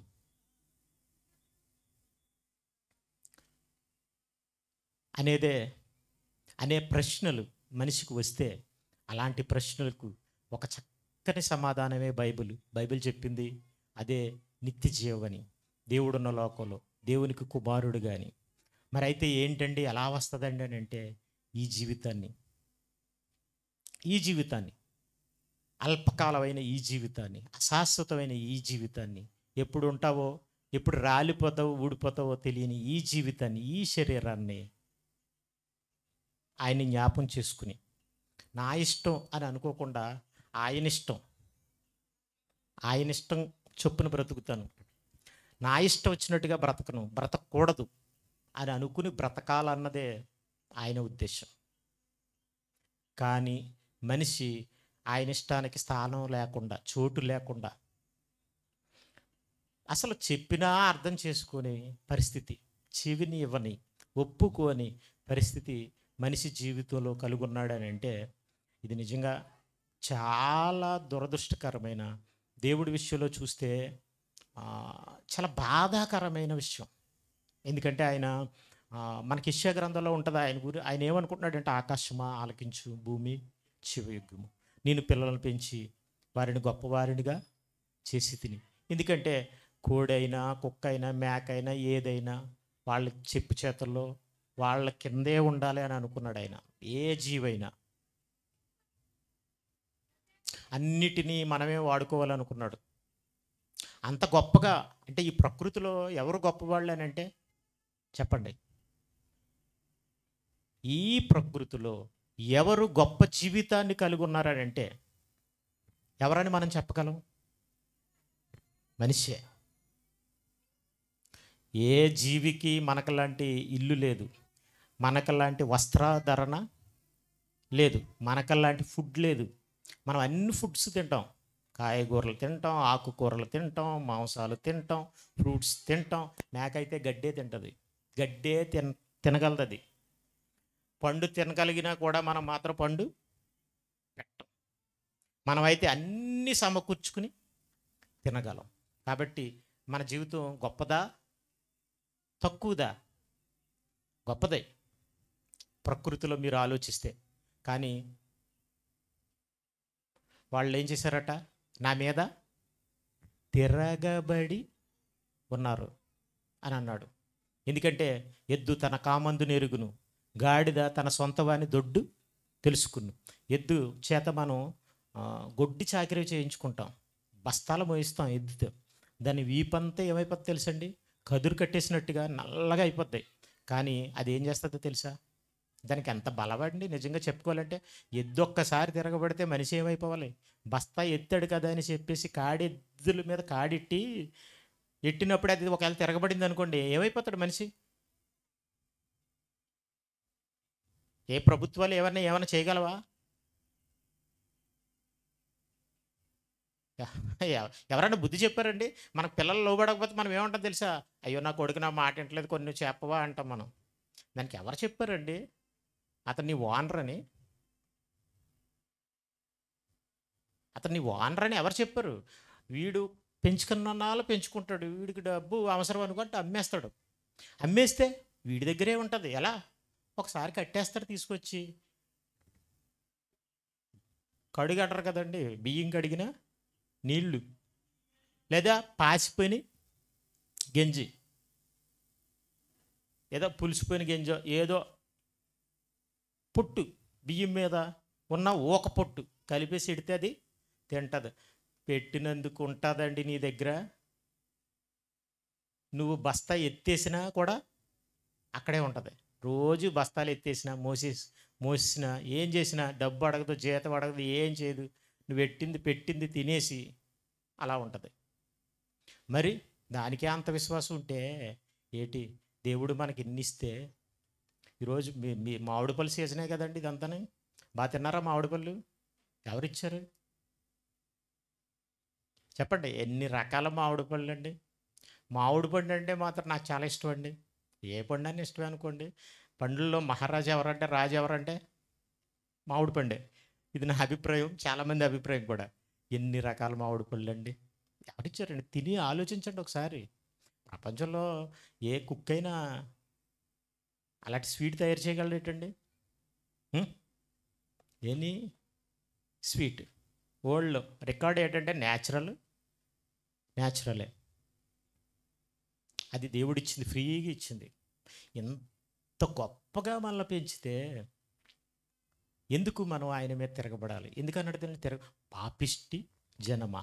అనే ప్రశ్నలు మనిషికి వస్తే, అలాంటి ప్రశ్నలకు ఒక చక్కని సమాధానమే బైబిల్ చెప్పింది. అదే నిత్య జీవని, దేవుడున్న లోకంలో దేవునికి కుమారుడు కానీ. మరి అయితే ఏంటండి, ఎలా వస్తుందండి అని అంటే, ఈ జీవితాన్ని అల్పకాలమైన ఈ జీవితాన్ని, అశాశ్వతమైన ఈ జీవితాన్ని, ఎప్పుడు ఉంటావో ఎప్పుడు రాలిపోతావో ఊడిపోతావో తెలియని ఈ జీవితాన్ని, ఈ శరీరాన్ని ఆయన్ని జ్ఞాపం చేసుకుని, నా ఇష్టం అని అనుకోకుండా ఆయన ఇష్టం చొప్పున బ్రతుకుతాను, నా ఇష్టం వచ్చినట్టుగా బ్రతకూడదు అని అనుకుని బ్రతకాలన్నదే ఆయన ఉద్దేశం. కానీ మనిషి ఆయన ఇష్టానికి స్థానం లేకుండా, చోటు లేకుండా, అసలు చెప్పినా అర్థం చేసుకునే పరిస్థితి, చెవిని ఇవ్వని ఒప్పుకోని పరిస్థితి మనిషి జీవితంలో కలుగున్నాడని అంటే, ఇది నిజంగా చాలా దురదృష్టకరమైన, దేవుడి విషయంలో చూస్తే చాలా బాధాకరమైన విషయం. ఎందుకంటే ఆయన మనకి యెషయా గ్రంథంలో ఉంటుంది, ఆయన ఏమనుకుంటున్నాడంటే, ఆకాశమా ఆలకించు, భూమి చెవియొగ్గుము, నేను పిల్లలను పెంచి వారిని గొప్పవారినిగా చేసి తిని. ఎందుకంటే కోడైనా కుక్కైనా మేకైనా ఏదైనా వాళ్ళ చెప్పు చేతల్లో వాళ్ళ కిందే ఉండాలి అని అనుకున్నాడు ఆయన. ఏ జీవైనా అన్నిటినీ మనమే వాడుకోవాలనుకున్నాడు. అంత గొప్పగా అంటే ఈ ప్రకృతిలో ఎవరు గొప్పవాళ్ళు అని అంటే చెప్పండి, ఈ ప్రకృతిలో ఎవరు గొప్ప జీవితాన్ని కలిగి ఉన్నారని అంటే ఎవరని మనం చెప్పగలం? మనిషే. ఏ జీవికి మనకలాంటి ఇల్లు లేదు, మనకలాంటి వస్త్రధరణ లేదు, మనకలాంటి ఫుడ్ లేదు. మనం అన్ని ఫుడ్స్ తింటాం, కాయగూరలు తింటాం, ఆకుకూరలు తింటాం, మాంసాలు తింటాం, ఫ్రూట్స్ తింటాం. మేకైతే గడ్డే తింటుంది, గడ్డే తినగలదు. అది పండు తినగలిగినా కూడా మనం మాత్రం పండు పెట్టం. మనమైతే అన్నీ సమకూర్చుకుని తినగలం. కాబట్టి మన జీవితం గొప్పదా తక్కువదా? గొప్పదే ప్రకృతిలో మీరు ఆలోచిస్తే. కానీ వాళ్ళు ఏం చేశారట? నా మీద తిరగబడి ఉన్నారు అని అన్నాడు. ఎందుకంటే ఎద్దు తన కామందు నెరుగును, గాడిద తన సొంతవాని దొడ్డు తెలుసుకును. ఎద్దు చేత మనం గొడ్డి చాకరీ చేయించుకుంటాం, బస్తాలు మోయిస్తాం ఎద్దుతో. దాని వీపంతా ఏమైపోద్ది తెలుసండి? కదురు కట్టేసినట్టుగా నల్లగా అయిపోద్ది. కానీ అది ఏం చేస్తుందో తెలుసా? దానికి ఎంత బలవండి నిజంగా చెప్పుకోవాలంటే. ఎద్దు ఒక్కసారి తిరగబడితే మనిషి ఏమైపోవాలి? బస్తా ఎత్తాడు కదా అని చెప్పేసి కాడెద్దుల మీద కాడెట్టి ఎట్టినప్పుడు అది ఒకవేళ తిరగబడింది అనుకోండి, ఏమైపోతాడు మనిషి? ఏ ప్రభుత్వాలు ఏమైనా చేయగలవా? ఎవరైనా బుద్ధి చెప్పారండి? మనకు పిల్లలు లోబడకపోతే మనం ఏమంటాం తెలుసా? అయ్యో నా కొడుకు నా మాట వింటలేదు, కొన్ని చెప్పవా అంటాం మనం. దానికి ఎవరు చెప్పారండి? అతన్ని ఓనర్ అని ఎవరు చెప్పారు? వీడు పెంచుకున్నాళ్ళు పెంచుకుంటాడు. వీడికి డబ్బు అవసరం అనుకుంటే అమ్మేస్తాడు. అమ్మేస్తే వీడి దగ్గరే ఉంటుంది. ఎలా? ఒకసారి కట్టేస్తాడు తీసుకొచ్చి. కడుగంటారు కదండి, బియ్యం కడిగిన నీళ్ళు, లేదా పాసిపోయిన గంజి, ఏదో పులిసిపోయిన గంజో ఏదో పొట్టు బియ్యం మీద ఉన్న ఊక పొట్టు కలిపేసి ఎడితే అది తింటుంది. పెట్టినందుకు ఉంటుందండి నీ దగ్గర. నువ్వు బస్తా ఎత్తేసినా కూడా అక్కడే ఉంటుంది. రోజు బస్తాలు ఎత్తేసినా మోసినా ఏం చేసినా డబ్బు అడగదు, జీతం అడగదు, ఏం చేయదు. నువ్వు పెట్టింది తినేసి అలా ఉంటుంది. మరి దానికే అంత విశ్వాసం ఉంటే ఏటి దేవుడు మనకి ఎన్ని ఇస్తే. ఈరోజు మీ మామిడి పళ్ళు సీజనే కదండి ఇదంతానే. బాగా తిన్నారా మామిడి పళ్ళు? ఎవరిచ్చారు చెప్పండి? ఎన్ని రకాల మామిడి పళ్ళు అండి. మామిడి పండు అంటే మాత్రం నాకు చాలా ఇష్టం అండి. ఏ పండు అని ఇష్టమే అనుకోండి. పండ్లలో మహారాజా ఎవరంటే, రాజు ఎవరంటే మామిడి పండే. ఇది నా అభిప్రాయం, చాలామంది అభిప్రాయం కూడా. ఎన్ని రకాల మామిడి పళ్ళు అండి ఎవరిచ్చారండి? తిని ఆలోచించండి ఒకసారి. ప్రపంచంలో ఏ కుక్ అయినా అలాంటి స్వీట్ తయారు చేయగలరేటండి? ఎనీ స్వీట్ వరల్డ్లో రికార్డ్ ఏంటంటే న్యాచురలే. అది దేవుడిచ్చింది, ఫ్రీగా ఇచ్చింది. ఎంత గొప్పగా మనల్ని పెంచితే ఎందుకు మనం ఆయన మీద తిరగబడాలి? ఎందుకన్నాడు? పాపిష్టి జనమా,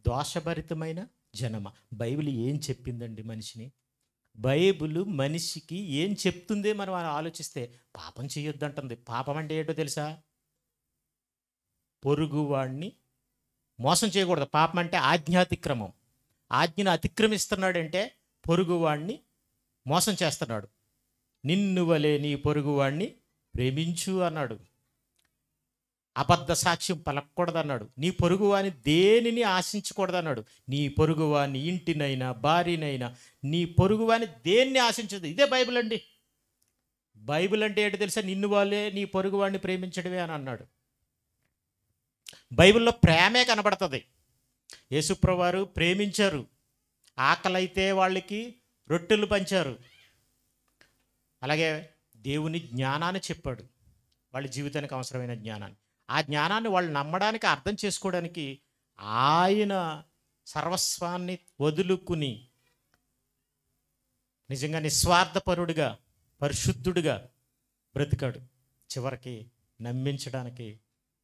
దోషభరితమైన జనమా. బైబిల్ ఏం చెప్పిందండి మనిషిని? బైబిల్ మనిషికి ఏం చెప్తుందే మనం ఆలోచిస్తే పాపం చేయొద్దంటుంది. పాపం అంటే ఏంటో తెలుసా? పొరుగువాడిని మోసం చేయకూడదు. పాపం అంటే ఆజ్ఞాతిక్రమం. ఆజ్ఞను అతిక్రమిస్తున్నాడంటే పొరుగువాడిని మోసం చేస్తున్నాడు. నిన్ను వలే నీ పొరుగువాడిని ప్రేమించు అన్నాడు. అబద్ధ సాక్ష్యం పలకూడదన్నాడు. నీ పొరుగువాని దేనిని ఆశించకూడదన్నాడు. నీ పొరుగువాని ఇంటినైనా భార్యనైనా నీ పొరుగువాని దేన్ని ఆశించదు. ఇదే బైబిల్ అండి. బైబిల్ అంటే ఏంటో తెలుసా? నిన్ను వాళ్ళే నీ పొరుగువాడిని ప్రేమించడమే అని అన్నాడు. బైబిల్లో ప్రేమే కనబడుతుంది. యేసుప్రభువు వారు ప్రేమించారు. ఆకలైతే వాళ్ళకి రొట్టెలు పంచారు. అలాగే దేవుని జ్ఞానాన్ని చెప్పాడు, వాళ్ళ జీవితానికి అవసరమైన జ్ఞానాన్ని. ఆ జ్ఞానాన్ని వాళ్ళు నమ్మడానికి, అర్థం చేసుకోవడానికి ఆయన సర్వస్వాన్ని వదులుకుని నిజంగా నిస్వార్థపరుడిగా, పరిశుద్ధుడిగా బ్రతికాడు. చివరికి నమ్మించడానికి,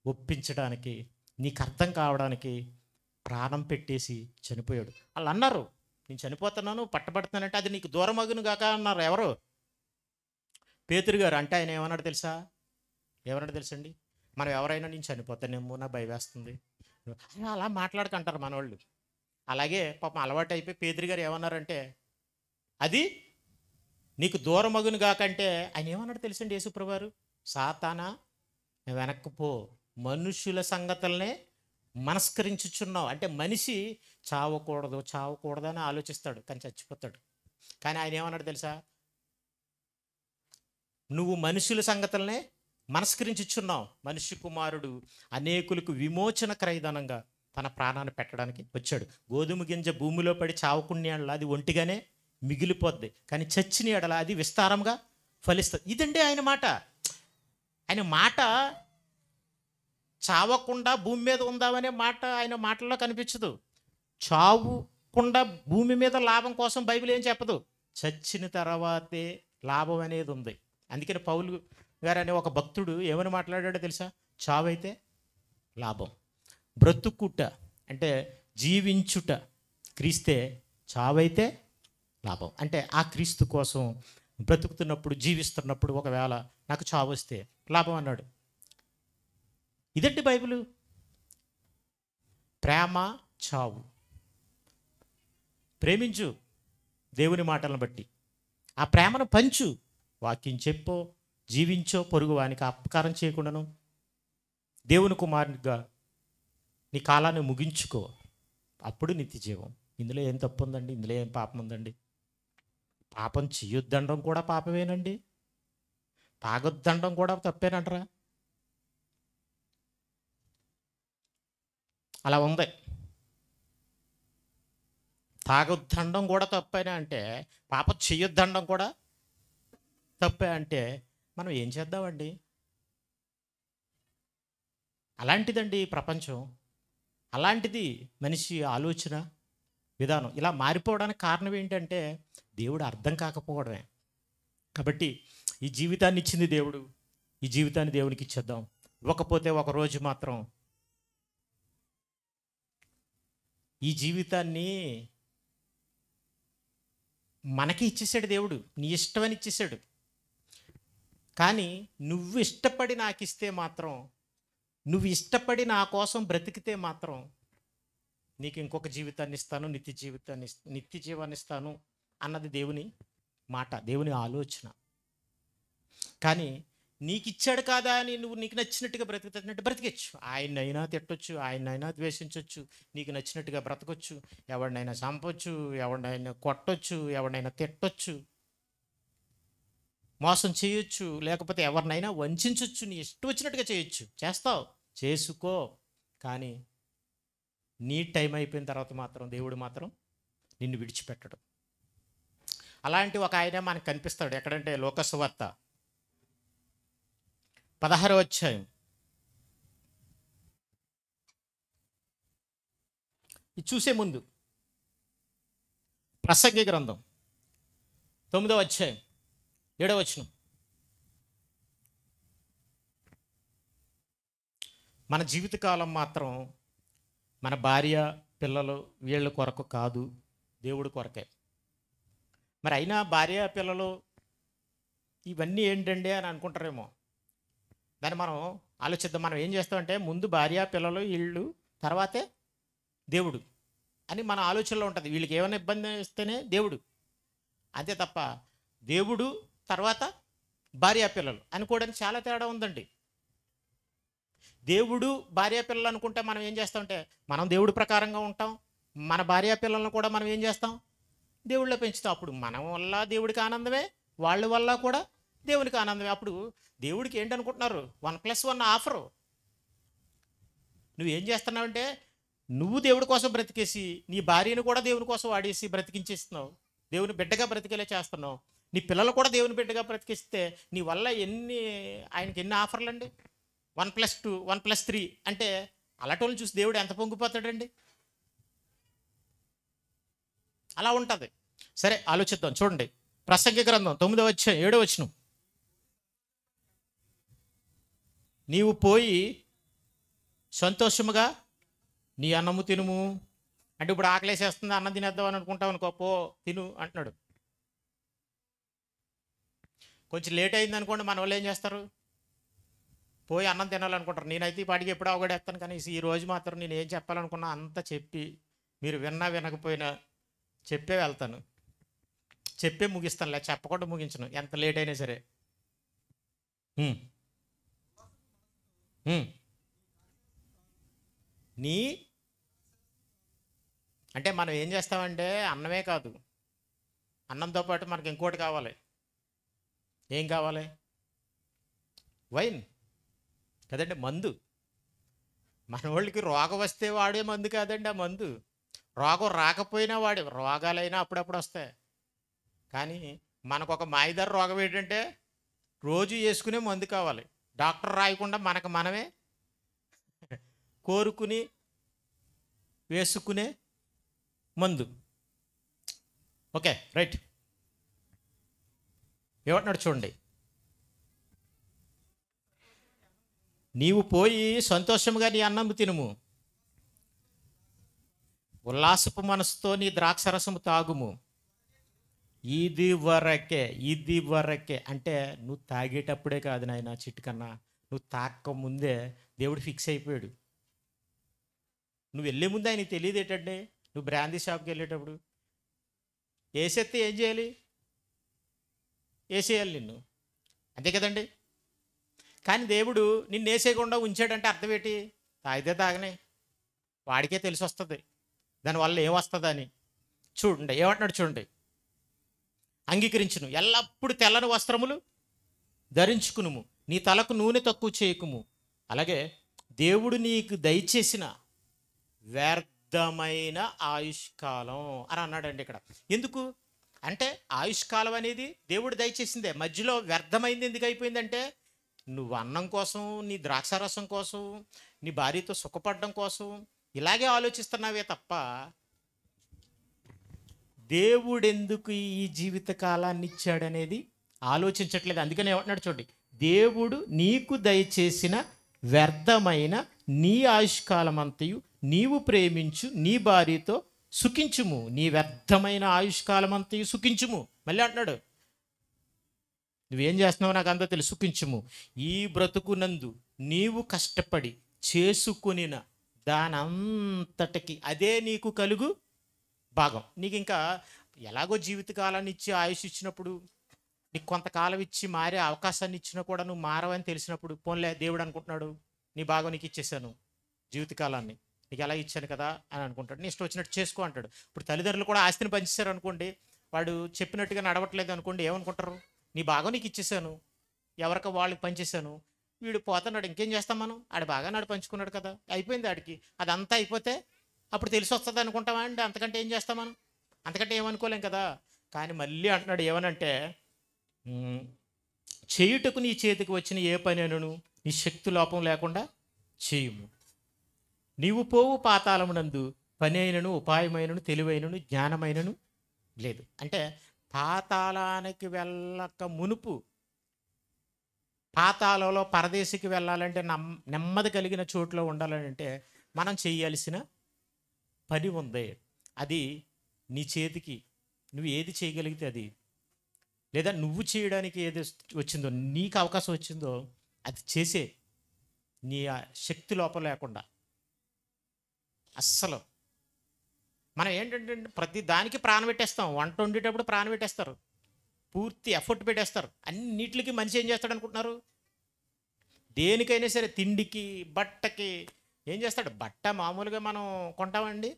ఒప్పించడానికి, నీకు అర్థం కావడానికి ప్రాణం పెట్టేసి చనిపోయాడు. వాళ్ళు అన్నారు, నేను చనిపోతున్నాను, పట్టబడుతున్నానంటే అది నీకు దూరమగును గాక అన్నారు. ఎవరు? పేతురు గారు. అంటే ఆయన ఏమన్నాడు తెలుసా? తెలుసండి? మనం ఎవరైనా నేను చనిపోతానేమో, నా భయం వేస్తుంది అలా మాట్లాడుకుంటారు మనవాళ్ళు. అలాగే పాపం అలవాటు అయిపోయి పేతురు గారు ఏమన్నారంటే అది నీకు దూరమగును గాకంటే ఆయన ఏమన్నాడు తెలుసండి? యేసుప్రభువు వారు, సాతానా వెనక్కు పో, మనుషుల సంగతులనే మనస్కరించుచున్నావు. అంటే మనిషి చావకూడదు అని ఆలోచిస్తాడు, కానీ చచ్చిపోతాడు. కానీ ఆయన ఏమన్నాడు తెలుసా? నువ్వు మనుషుల సంగతులనే మనస్కరించుచున్నావు. మనిషి కుమారుడు అనేకులకు విమోచన క్రయధనంగా తన ప్రాణాన్ని పెట్టడానికి వచ్చాడు. గోధుమ గింజ భూమిలో పడి చావకుని ఎడల అది ఒంటిగానే మిగిలిపోద్ది, కానీ చచ్చిన ఎడల అది విస్తారంగా ఫలిస్తుంది. ఇదండి ఆయన మాట. ఆయన మాట చావకుండా భూమి మీద ఉందామనే మాట ఆయన మాటల్లో కనిపించదు. చావకుండా భూమి మీద లాభం కోసం బైబిల్ ఏం చెప్పదు. చచ్చిన తర్వాతే లాభం అనేది ఉంది. అందుకని పౌలు గారు అనే ఒక భక్తుడు ఏమని మాట్లాడాడో తెలుసా? చావైతే లాభం, బ్రతుకుట అంటే జీవించుట క్రీస్తే, చావైతే లాభం. అంటే ఆ క్రీస్తు కోసం బ్రతుకుతున్నప్పుడు, జీవిస్తున్నప్పుడు ఒకవేళ నాకు చావు వస్తే లాభం అన్నాడు. ఇదండి బైబిల్. ప్రేమ, చావు. ప్రేమించు దేవుని మాటలను బట్టి, ఆ ప్రేమను పంచు, వాక్యం చెప్పో, జీవించో, పొరుగు వానికి అపకారం చేయకుండాను దేవుని కుమారునిగా నీ కాలాన్ని ముగించుకో. అప్పుడు నిత్య జీవం. ఇందులో ఏం తప్పు ఉందండి? ఇందులో ఏం పాపం ఉందండి? పాపం చెయ్యొద్దండం కూడా పాపమేనండి. తాగొద్దండం కూడా తప్పేనంటరా? అలా ఉంది. తాగొద్దండం కూడా తప్పేనా అంటే, పాపం చెయ్యొద్దండం కూడా తప్పే అంటే మనం ఏం చేద్దామండి? అలాంటిదండి ఈ ప్రపంచం. అలాంటిది మనిషి ఆలోచన విధానం. ఇలా మారిపోవడానికి కారణం ఏంటంటే దేవుడు అర్థం కాకపోవడమే. కాబట్టి ఈ జీవితాన్ని ఇచ్చింది దేవుడు. ఈ జీవితాన్ని దేవునికి ఇచ్చేద్దాం. ఇవ్వకపోతే ఒకరోజు మాత్రం ఈ జీవితాన్ని మనకి ఇచ్చేసాడు దేవుడు. నీ ఇష్టమని ఇచ్చేసాడు. కానీ నువ్వు ఇష్టపడి నాకు ఇస్తే మాత్రం, నువ్వు ఇష్టపడి నా కోసం బ్రతికితే మాత్రం నీకు ఇంకొక జీవితాన్ని ఇస్తాను, నిత్య జీవాన్ని ఇస్తాను అన్నది దేవుని మాట, దేవుని ఆలోచన. కానీ నీకు ఇచ్చాడు కాదా అని నువ్వు నీకు నచ్చినట్టుగా బ్రతికినట్టు బ్రతికొచ్చు. ఆయన్నైనా తిట్టొచ్చు, ఆయన్నైనా ద్వేషించవచ్చు, నీకు నచ్చినట్టుగా బ్రతకొచ్చు, ఎవరినైనా చంపొచ్చు, ఎవరినైనా కొట్టొచ్చు, ఎవరినైనా తిట్టొచ్చు, మోసం చేయొచ్చు, లేకపోతే ఎవరినైనా వంచొచ్చు, నీ ఇష్టం వచ్చినట్టుగా చేయొచ్చు. చేస్తావు, చేసుకో. కానీ నీ టైం అయిపోయిన తర్వాత మాత్రం దేవుడు మాత్రం నిన్ను విడిచిపెట్టడు. అలాంటి ఒక ఆయన మనకు కనిపిస్తాడు. ఎక్కడంటే లోకసువార్త 16వ అధ్యాయం. ఇది చూసే ముందు ప్రసంగి గ్రంథం 9వ అధ్యాయం 7వ వచనం. మన జీవితకాలం మాత్రం మన భార్య పిల్లలు వీళ్ళ కొరకు కాదు, దేవుడి కొరకే. మరి అయినా భార్య పిల్లలు ఇవన్నీ ఏంటండి అని అనుకుంటారేమో. దాన్ని మనం ఆలోచిద్దాం. మనం ఏం చేస్తామంటే ముందు భార్య పిల్లలు వీళ్ళు, తర్వాతే దేవుడు అని మన ఆలోచనలో ఉంటుంది. వీళ్ళకి ఏమైనా ఇబ్బంది ఇస్తేనే దేవుడు, అంతే తప్ప దేవుడు తర్వాత భార్య పిల్లలు అనుకోవడానికి చాలా తేడా ఉందండి. దేవుడు భార్య పిల్లలు అనుకుంటే మనం ఏం చేస్తామంటే మనం దేవుడి ప్రకారంగా ఉంటాం. మన భార్య పిల్లలను కూడా మనం ఏం చేస్తాం? దేవుళ్ళో పెంచుతాం. అప్పుడు మన వల్ల దేవుడికి ఆనందమే, వాళ్ళ వల్ల కూడా దేవునికి ఆనందమే. అప్పుడు దేవుడికి ఏంటనుకుంటున్నారు? 1+1 ఆఫరు. నువ్వేం చేస్తున్నావంటే నువ్వు దేవుడి కోసం బ్రతికేసి నీ భార్యను కూడా దేవుని కోసం వాడేసి బ్రతికించేస్తున్నావు. దేవుని బిడ్డగా బ్రతికేలా చేస్తున్నావు. నీ పిల్లలు కూడా దేవుని బిడ్డగా బ్రతికిస్తే నీ వల్ల ఆయనకి ఎన్ని ఆఫర్లు అండి? 1+2 1+3 అంటే అలాంటి చూసి దేవుడు ఎంత పొంగిపోతాడండి? అలా ఉంటుంది. సరే ఆలోచిద్దాం. చూడండి ప్రసంగి గ్రంథం 9వ అధ్యాయం 7వ వచనం. నీవు పోయి సంతోషముగా నీ అన్నము తినుము. అంటే ఇప్పుడు ఆకలేసేస్తుంది, అన్నం తినేద్దాం అని అనుకుంటావు అనుకో, పో తిను అంటున్నాడు. కొంచెం లేట్ అయింది అనుకోండి, మన వాళ్ళు ఏం చేస్తారు? పోయి అన్నం తినాలనుకుంటారు. నేనైతే ఈ పాటికి ఎప్పుడో అవగడేస్తాను. కానీ ఈ రోజు మాత్రం నేను ఏం చెప్పాలనుకున్నా అంతా చెప్పి, మీరు విన్నా వినకపోయినా చెప్పే వెళ్తాను, చెప్పే ముగిస్తాను, లే చెప్పకుండా ముగించను ఎంత లేట్ అయినా సరే. నీ అంటే మనం ఏం చేస్తామంటే అన్నమే కాదు, అన్నంతో పాటు మనకి ఇంకోటి కావాలి. ఏం కావాలి? వైన్ కదండి, మందు. మన వాళ్ళకి రోగం వస్తే వాడే మందు కాదండి ఆ మందు. రోగం రాకపోయినా వాడే, రోగాలైనా అప్పుడప్పుడు వస్తాయి. కానీ మనకు ఒక మాయదారు రోగం ఏంటంటే రోజు వేసుకునే మందు కావాలి. డాక్టర్ రాయకుండా మనకు మనమే కోరుకుని వేసుకునే మందు. Okay right. ఏమంటున్నాడు చూడండి. నీవు పోయి సంతోషంగా నీ అన్నం తినుము, ఉల్లాసపు మనసుతో నీ ద్రాక్షరసము తాగుము. ఇది వరకే అంటే నువ్వు తాగేటప్పుడే కాదు నాయన, చిట్టుకన్నా నువ్వు తాక్క ముందే దేవుడు ఫిక్స్ అయిపోయాడు. నువ్వు వెళ్ళే ముందు ఆయనకి తెలియదు ఏంటంటే, నువ్వు బ్రాందీ షాప్కి వెళ్ళేటప్పుడు వేసేస్తే ఏం చేయాలి? వేసేయాలి నిన్ను, అంతే కదండి. కానీ దేవుడు నిన్ను వేసేయకుండా ఉంచాడంటే అర్థం ఏంటి? తాగితే తాగనే, వాడికే తెలిసి వస్తుంది దానివల్ల ఏమొస్తుందని. చూడండి ఏమంటున్నాడు చూడండి. అంగీకరించును, ఎల్లప్పుడు తెల్లని వస్త్రములు ధరించుకునుము, నీ తలకు నూనె తక్కువ చేయకుము. అలాగే దేవుడు నీకు దయచేసిన వ్యర్థ వ్యర్థమైన ఆయుష్కాలం అని అన్నాడండి ఇక్కడ. ఎందుకు అంటే ఆయుష్కాలం అనేది దేవుడు దయచేసిందే, మధ్యలో వ్యర్థమైంది ఎందుకు అయిపోయిందంటే నువ్వు అన్నం కోసం, నీ ద్రాక్షారసం కోసం, నీ భార్యతో సుఖపడడం కోసం ఇలాగే ఆలోచిస్తున్నావే తప్ప దేవుడెందుకు ఈ జీవిత కాలాన్ని ఇచ్చాడనేది ఆలోచించట్లేదు. అందుకనే ఏమంటున్నాడు చూడండి, దేవుడు నీకు దయచేసిన వ్యర్థమైన నీ ఆయుష్కాలమంతయు నీవు ప్రేమించు నీ భార్యతో సుఖించుము, నీ వ్యర్థమైన ఆయుష్కాలమంతయు సుఖించుము. మళ్ళీ అంటున్నాడు, నువ్వేం చేస్తున్నావు నాకు అంతా తెలుసు, సుఖించుము. ఈ బ్రతుకునందు నీవు కష్టపడి చేసుకొనిన దానంతటికి అదే నీకు కలుగు భాగం. నీకు ఇంకా ఎలాగో జీవితకాలాన్ని ఇచ్చి ఆయుష్ ఇచ్చినప్పుడు, నీకు కొంతకాలం ఇచ్చి మారే అవకాశాన్ని ఇచ్చినా కూడా నువ్వు మారవని తెలిసినప్పుడు, పోన్లే దేవుడు అనుకుంటున్నాడు నీ భాగం నీకు ఇచ్చేసాను, జీవితకాలాన్ని నీకు ఎలా ఇచ్చాను కదా అని అనుకుంటాడు. నీ ఇష్టం వచ్చినట్టు చేసుకో అంటాడు. ఇప్పుడు తల్లిదండ్రులు కూడా ఆస్తిని పంచేశారు అనుకోండి, వాడు చెప్పినట్టుగా నడవట్లేదు అనుకోండి, ఏమనుకుంటారు, నీ భాగం నీకు ఇచ్చేసాను, ఎవరికి వాళ్ళకి పంచేశాను, వీడు పోతున్నాడు, ఇంకేం చేస్తాం మనం, ఆడు బాగా నాడు పంచుకున్నాడు కదా, అయిపోయింది ఆడికి, అదంతా అయిపోతే అప్పుడు తెలిసి వస్తుంది అనుకుంటామా అండి, అంతకంటే ఏం చేస్తాం మనం, అంతకంటే ఏమనుకోలేం కదా. కానీ మళ్ళీ అంటున్నాడు ఏమనంటే, చేయుటకు నీ చేతికి వచ్చిన ఏ పని అయినను నీ శక్తి లోపం లేకుండా చేయుము. నీవు పోవు పాతాళమునందు పని అయినను ఉపాయమైనను తెలివైనను జ్ఞానమైనను లేదు. అంటే పాతాళానికి వెళ్ళక మునుపు, పాతాళంలో పరదేశికి వెళ్ళాలంటే నెమ్మది కలిగిన చోట్లో ఉండాలంటే మనం చేయాల్సిన పని ఉంది. అది నీ చేతికి నువ్వు ఏది చేయగలిగితే అది, లేదా నువ్వు చేయడానికి ఏది వచ్చిందో, నీకు అవకాశం వచ్చిందో అది చేసే, నీ శక్తి లోపం లేకుండా. అస్సలు మనం ఏంటంటే ప్రతి దానికి ప్రాణం పెట్టేస్తాం. వంట వండేటప్పుడు ప్రాణం పెట్టేస్తారు, పూర్తి ఎఫర్ట్ పెట్టేస్తారు. అన్నిటికి మనిషి ఏం చేస్తాడు అనుకుంటున్నారు, దేనికైనా సరే, తిండికి బట్టకి ఏం చేస్తాడు. బట్ట మామూలుగా మనం కొంటామండి,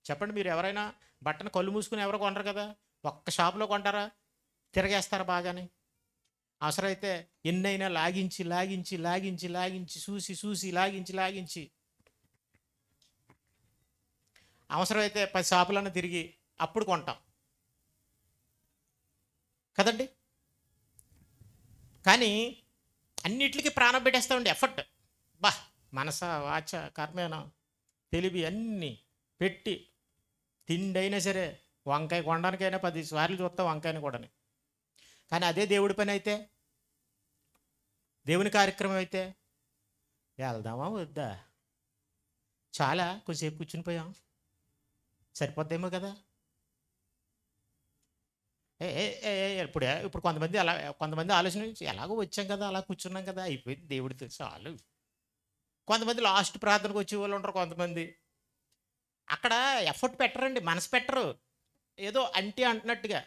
చెప్పండి మీరు ఎవరైనా బట్టను కళ్ళు మూసుకుని ఎవరో కొనరు కదా, ఒక్క షాపులో కొంటారా, తిరగేస్తారు బాగానే. అవసరమైతే ఎన్నైనా లాగించి లాగించి లాగించి లాగించి చూసి చూసి లాగించి లాగించి, అవసరమైతే 10 షాపులను తిరిగి అప్పుడు కొంటాం కదండి. కానీ అన్నిటికీ ప్రాణం పెట్టేస్తామండి, ఎఫర్ట్, బా మనస వాచ కర్మేన తెలివి అన్నీ పెట్టి, తిండి అయినా సరే, వంకాయ కొనడానికైనా 10 సార్లు చూస్తాం వంకాయని కూడా. కానీ అదే దేవుడి పని అయితే, దేవుని కార్యక్రమం అయితే వెళ్దామా వద్దా, చాలా కొంచెంసేపు కూర్చుని పోయాం సరిపోద్దేమో కదా. ఇప్పుడు కొంతమంది ఆలోచన ఎలాగో వచ్చాం కదా, అలా కూర్చున్నాం కదా, అయిపోయింది దేవుడితో చాలు. కొంతమంది లాస్ట్ ప్రార్థనకు వచ్చే వాళ్ళు ఉంటారు, కొంతమంది అక్కడ ఎఫర్ట్ పెట్టరండి, మనసు పెట్టరు, ఏదో అంటే అంటున్నట్టుగా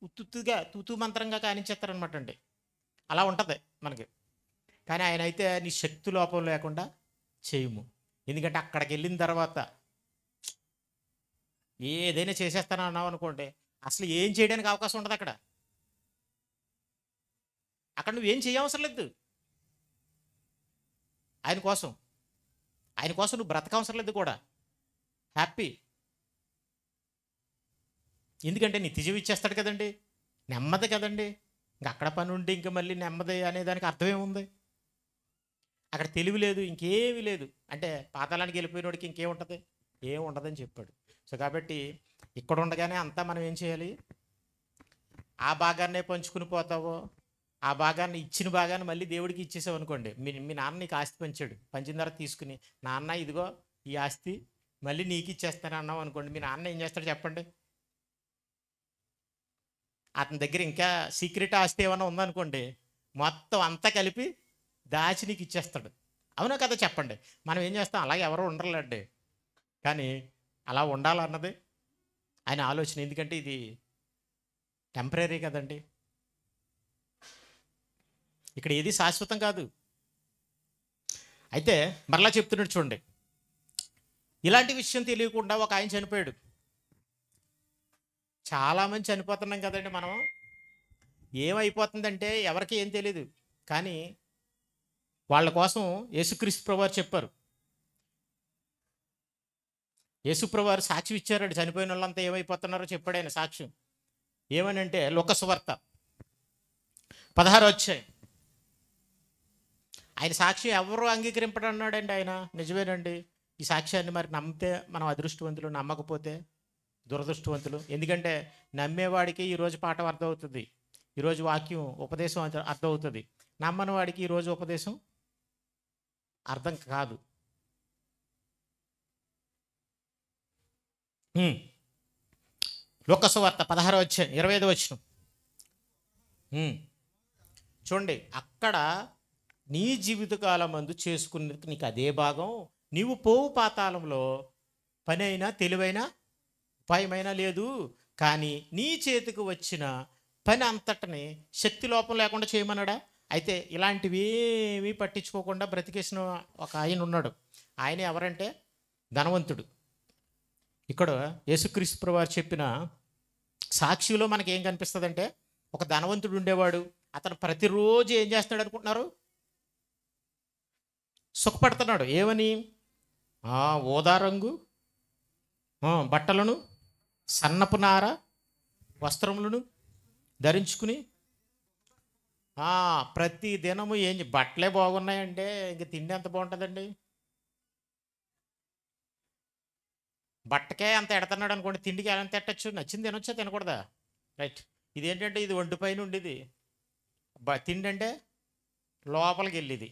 ఉత్తుగా తూతూ మంత్రంగా కానించేస్తారనమాట అండి. అలా ఉంటుంది మనకి. కానీ ఆయన అయితే నీ శక్తి లోపం లేకుండా చేయము. ఎందుకంటే అక్కడికి వెళ్ళిన తర్వాత ఏదైనా చేసేస్తాను అన్నావు అనుకోండి, అసలు ఏం చేయడానికి అవకాశం ఉండదు అక్కడ. అక్కడ నువ్వేం చేయవసరం లేదు, ఆయన కోసం నువ్వు బ్రతకవసరం లేదు కూడా, హ్యాపీ. ఎందుకంటే నీ తిజవి ఇచ్చేస్తాడు కదండి, నెమ్మది కదండి. ఇంక అక్కడ పని ఉండి ఇంకా మళ్ళీ నెమ్మది అనేదానికి అర్థమేముంది, అక్కడ తెలివి లేదు, ఇంకేమీ లేదు. అంటే పాతాళానికి వెళ్ళిపోయినోడికి ఇంకేముంటుంది, ఏం ఉండదని చెప్పాడు. సో కాబట్టి ఇక్కడ ఉండగానే అంతా మనం ఏం చేయాలి, ఆ భాగాన్నే పంచుకుని పోతావో, ఆ భాగాన్ని ఇచ్చిన భాగాన్ని మళ్ళీ దేవుడికి ఇచ్చేసావు అనుకోండి. మీ నాన్న నీకు ఆస్తి పంచిన తర్వాత తీసుకుని, నాన్న ఇదిగో ఈ ఆస్తి మళ్ళీ నీకు ఇచ్చేస్తాను అన్నావు అనుకోండి, మీ నాన్న ఏం చేస్తాడు చెప్పండి. అతని దగ్గర ఇంకా సీక్రెట్ ఆస్తి ఏమైనా ఉందనుకోండి, మొత్తం అంతా కలిపి దాచి నీకు ఇచ్చేస్తాడు. అవునా కదా చెప్పండి. మనం ఏం చేస్తాం, అలాగే ఎవరో ఉండరులేండి, కానీ అలా ఉండాలన్నది ఆయన ఆలోచన. ఎందుకంటే ఇది టెంపరీ కదండి, ఇక్కడ ఏది శాశ్వతం కాదు. అయితే మరలా చెప్తున్నాడు చూడండి, ఇలాంటి విషయం తెలియకుండా ఒక ఆయన చనిపోయాడు. చాలామంది చనిపోతున్నాం కదండి మనం. ఏమైపోతుందంటే ఎవరికి ఏం తెలియదు, కానీ వాళ్ళ కోసం యేసుక్రీస్తు ప్రభువారు చెప్పారు, యేసుప్రభు వారు సాక్ష్యం ఇచ్చారండి. చనిపోయిన వాళ్ళంతా ఏమైపోతున్నారో చెప్పాడు ఆయన సాక్ష్యం. ఏమనంటే లూకా సువార్త 16 అధ్యాయం. ఆయన సాక్ష్యం ఎవరు అంగీకరింపడన్నాడండి ఆయన. నిజమేనండి. ఈ సాక్ష్యాన్ని మరి నమ్మితే మనం అదృష్టవంతులు, నమ్మకపోతే దురదృష్టవంతులు. ఎందుకంటే నమ్మేవాడికి ఈరోజు పాఠం అర్థమవుతుంది, ఈరోజు వాక్యం ఉపదేశం అర్థమవుతుంది. నమ్మని వాడికి ఈరోజు ఉపదేశం అర్థం కాదు. లూకా సువార్త 16 అధ్యాయం 25 వచనం చూడండి. అక్కడ నీ జీవితకాలం మందు చేసుకునేందుకు నీకు అదే భాగం. నీవు పోవు పాతాళంలో పని అయినా తెలివైనా ఉపాయమైనా లేదు, కానీ నీ చేతికి వచ్చిన పని అంతటిని శక్తి లోపం లేకుండా చేయమన్నాడా? అయితే ఇలాంటివి ఏమీ పట్టించుకోకుండా బ్రతికేసిన ఒక ఆయన ఉన్నాడు. ఆయన ఎవరంటే ధనవంతుడు. ఇక్కడ యేసుక్రీస్తు ప్రభువారు చెప్పిన సాక్షిలో మనకి ఏం కనిపిస్తుందంటే, ఒక ధనవంతుడు ఉండేవాడు. అతను ప్రతిరోజు ఏం చేస్తున్నాడు అనుకుంటున్నారు? సుఖపడుతున్నాడు. ఏమని? ఊదా రంగు బట్టలను, సన్నపు నార వస్త్రములను ధరించుకుని ప్రతి దినము బట్టలే బాగున్నాయంటే ఇంక తిండి ఎంత బాగుంటుందండి. బట్టకే అంత ఎడతన్నాడు అనుకోండి, తిండికి ఎలా తిట్టచ్చు? నచ్చింది తినొచ్చా తినకూడదా? రైట్. ఇదేంటంటే ఇది ఒంటి పైన ఉండేది, తిండి అంటే లోపలికి వెళ్ళేది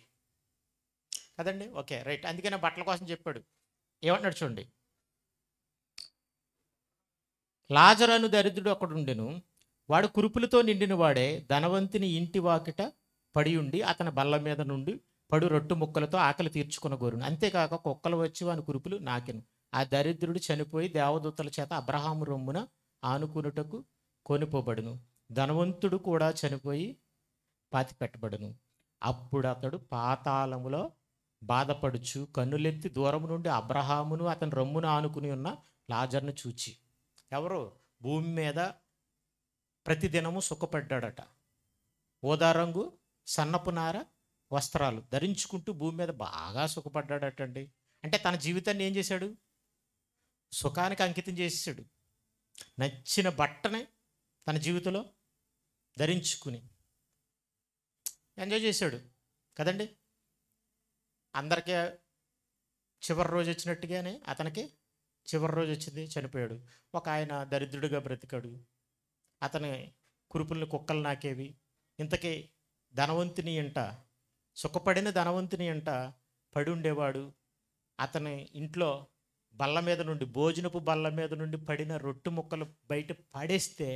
కదండి. Okay right. అందుకనే బట్టల కోసం చెప్పాడు. ఏమంటున్నాడు చూడండి. లాజరు అను దరిద్రుడు అక్కడ ఉండెను. వాడు కురుపులతో నిండిన వాడే ధనవంతుని ఇంటి వాకిట పడి ఉండి అతని బల్ల మీద నుండి పడు రొట్టు ముక్కలతో ఆకలి తీర్చుకున్న గోరును. అంతేకాక కుక్కలు వచ్చి వాని కురుపులు నాకెను. ఆ దరిద్రుడు చనిపోయి దేవదూతల చేత అబ్రహాము రొమ్మున ఆనుకునుటకు కొనిపోబడును. ధనవంతుడు కూడా చనిపోయి పాతి పెట్టబడును. అప్పుడు అతడు పాతాళములో బాధపడుచు కన్నులెత్తి దూరం నుండి అబ్రహామును అతని రొమ్మును ఆనుకుని ఉన్న లాజరును చూచి, ఎవరు భూమి మీద ప్రతిదినము సుఖపడ్డాడట. ఊదా రంగు సన్నపు నార వస్త్రాలు ధరించుకుంటూ భూమి మీద బాగా సుఖపడ్డాడటండి. అంటే తన జీవితాన్ని ఏం చేశాడు? సుఖానికి అంకితం చేసేసాడు. నచ్చిన బట్టని తన జీవితంలో ధరించుకుని ఎంజాయ్ చేశాడు కదండి. అందరికీ చివరి రోజు వచ్చినట్టుగానే అతనికి చివరి రోజు వచ్చింది, చనిపోయాడు. ఒక ఆయన దరిద్రుడిగా బ్రతికాడు. అతని కురుపుల్ని కుక్కలు నాకేవి. ఇంతకీ ధనవంతుని ఇంట, సుఖపడిన ధనవంతుని ఇంట పడి ఉండేవాడు. అతని ఇంట్లో బల్ల మీద నుండి, భోజనపు బల్ల మీద నుండి పడిన రొట్టె ముక్కలు బయట పడేస్తే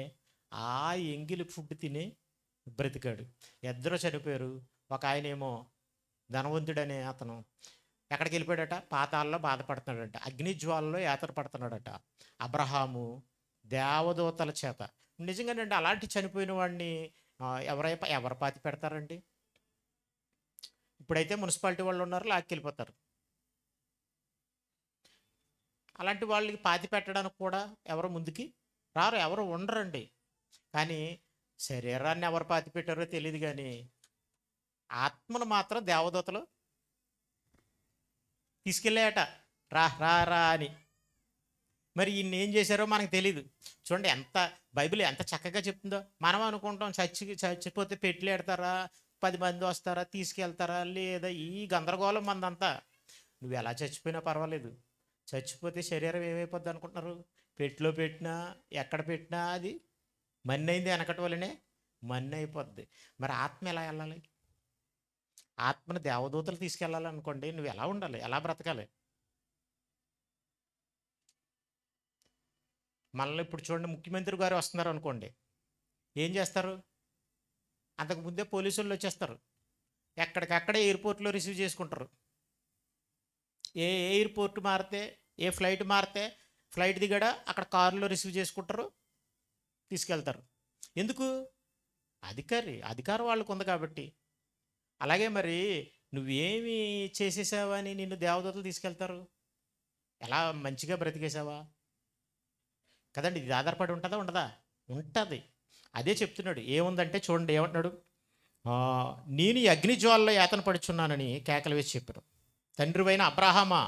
ఆ ఎంగిలి ఫుడ్ తిని బ్రతికాడు. ఇద్దరు చనిపోయారు. ఒక ఆయన ఏమో ధనవంతుడనే అతను ఎక్కడికి వెళ్ళిపోయాడట? పాతాల్లో బాధపడుతున్నాడట, అగ్నిజ్వాలలో యాతన పడుతున్నాడట. అబ్రహాము దేవదూతల చేత. నిజంగానండి అలాంటి చనిపోయిన వాడిని ఎవరు పాతి పెడతారండి? ఇప్పుడైతే మున్సిపాలిటీ వాళ్ళు ఉన్నారు, లాక్కెళ్ళిపోతారు. అలాంటి వాళ్ళకి పాతి పెట్టడానికి కూడా ఎవరు ముందుకి రారు, ఎవరు ఉండరండి. కానీ శరీరాన్ని ఎవరు పాతి పెట్టారో తెలియదు, కానీ ఆత్మను మాత్రం దేవదూతలు తీసుకెళ్ళాయట. రా రా రా అని. మరి ఈయన ఏం చేశారో మనకు తెలీదు. చూడండి ఎంత బైబిల్ ఎంత చక్కగా చెప్తుందో. మనం అనుకుంటాం చచ్చిపోతే పెట్లు ఎడతారా, 10 మంది వస్తారా, తీసుకెళ్తారా, లేదా ఈ గందరగోళం మందంతా. నువ్వు ఎలా చచ్చిపోయినా పర్వాలేదు, చచ్చిపోతే శరీరం ఏమైపోద్ది అనుకుంటున్నారు? పెట్టులో పెట్టినా ఎక్కడ పెట్టినా అది మన్ని అయింది, వెనకటి వల్లనే మన్ని అయిపోద్ది. మరి ఆత్మ ఎలా వెళ్ళాలి? ఆత్మను దేవదూతలు తీసుకెళ్ళాలనుకోండి, నువ్వు ఎలా ఉండాలి, ఎలా బ్రతకాలి? మళ్ళీ ఇప్పుడు చూడండి, ముఖ్యమంత్రి గారు వస్తున్నారు అనుకోండి, ఏం చేస్తారు? అంతకుముందే పోలీసు వాళ్ళు వచ్చేస్తారు, ఎక్కడికక్కడే ఎయిర్పోర్ట్లో రిసీవ్ చేసుకుంటారు. ఏ ఎయిర్పోర్ట్ మారితే, ఏ ఫ్లైట్ మారితే ఫ్లైట్ దిగడా అక్కడ కారులో రిసీవ్ చేసుకుంటారు, తీసుకెళ్తారు. ఎందుకు? అధికారం వాళ్ళకు ఉంది కాబట్టి. అలాగే మరి నువ్వేమి చేసేసావని నిన్ను దేవదూతలు తీసుకెళ్తారు? ఎలా మంచిగా బ్రతికేసావా కదండి. ఇది ఆధారపడి ఉంటుందా ఉండదా? ఉంటుంది. అదే చెప్తున్నాడు. ఏముందంటే చూడండి ఏమంటున్నాడు, నేను ఈ అగ్నిజ్వాలలో యాతన పడుచున్నానని కేకలు వేసి చెప్పాను. తండ్రివైన అబ్రహామా,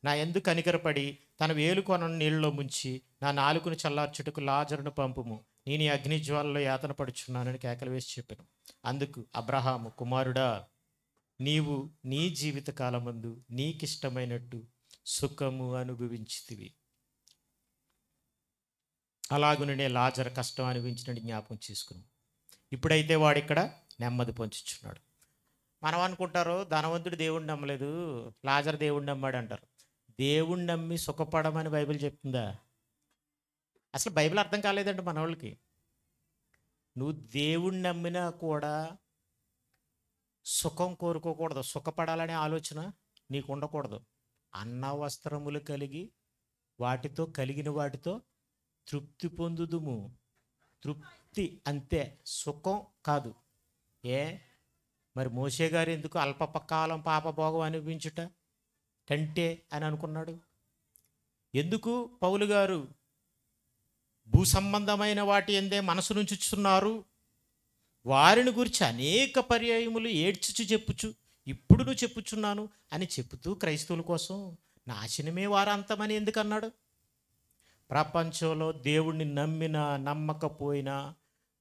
నా యందు కనికరపడి తన వేలుకొనను నీళ్ళలో ముంచి నా నాలుకను చల్లార్చుటకు లాజరును పంపుము, నేను ఈ అగ్ని జ్వాలలో యాతన పడుచున్నానని కేకలు వేసి చెప్పాను. అందుకు అబ్రహాము, కుమారుడా, నీవు నీ జీవిత కాలమందు నీకిష్టమైనట్టు సుఖము అనుభవించితివి, అలాగునే లాజరు కష్టం అనుభవించినట్టు జ్ఞాపకం చేసుకుని. ఇప్పుడైతే వాడిక్కడ నెమ్మది పొంచుచున్నాడు. మనం అనుకుంటారు ధనవంతుడు దేవుణ్ణి నమ్మలేదు, లాజరు దేవుణ్ణి నమ్మాడు అంటారు. దేవుణ్ణి నమ్మి సుఖపడమని బైబిల్ చెప్తుందా? అసలు బైబిల్ అర్థం కాలేదండి మన వాళ్ళకి. నువ్వు దేవుణ్ణి నమ్మినా కూడా సుఖం కోరుకోకూడదు, సుఖపడాలనే ఆలోచన నీకు ఉండకూడదు. అన్న వస్త్రములు కలిగి వాటితో కలిగిన వాటితో తృప్తి పొందుదుము. తృప్తి అంతే, సుఖం కాదు. మరి మోషే గారు ఎందుకు అల్పకాలం పాపభోగం అనిపించుట కంటే అని అనుకున్నాడు? ఎందుకు పౌలు గారు భూ సంబంధమైన వాటి ఎందే మనసు నుంచుచున్నారు, వారిని గురించి అనేక పర్యాయములు ఏడ్చుచు చెప్పుచు ఇప్పుడు నువ్వు చెప్పుచున్నాను అని చెబుతూ క్రైస్తవుల కోసం నాశనమే వారంతమని ఎందుకు అన్నాడు? ప్రపంచంలో దేవుణ్ణి నమ్మినా నమ్మకపోయినా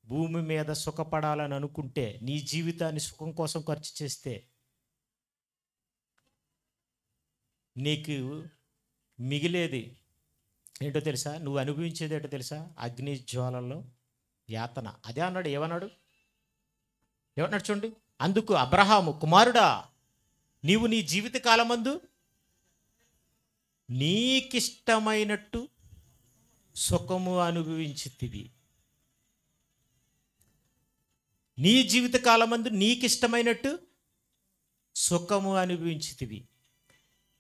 భూమి మీద సుఖపడాలని అనుకుంటే, నీ జీవితాన్ని సుఖం కోసం ఖర్చు చేస్తే నీకు మిగిలేది ఏంటో తెలుసా? నువ్వు అనుభవించేది ఏంటో తెలుసా? అగ్ని జ్వాలల్లో యాతన. అదే అన్నాడు. ఏమన్నాడు చూడండి. అందుకు అబ్రహాము, కుమారుడా, నీవు నీ జీవిత కాలమందు నీకిష్టమైనట్టు సుఖము అనుభవించితివి. నీ జీవిత కాలమందు నీకిష్టమైనట్టు సుఖము అనుభవించితివి.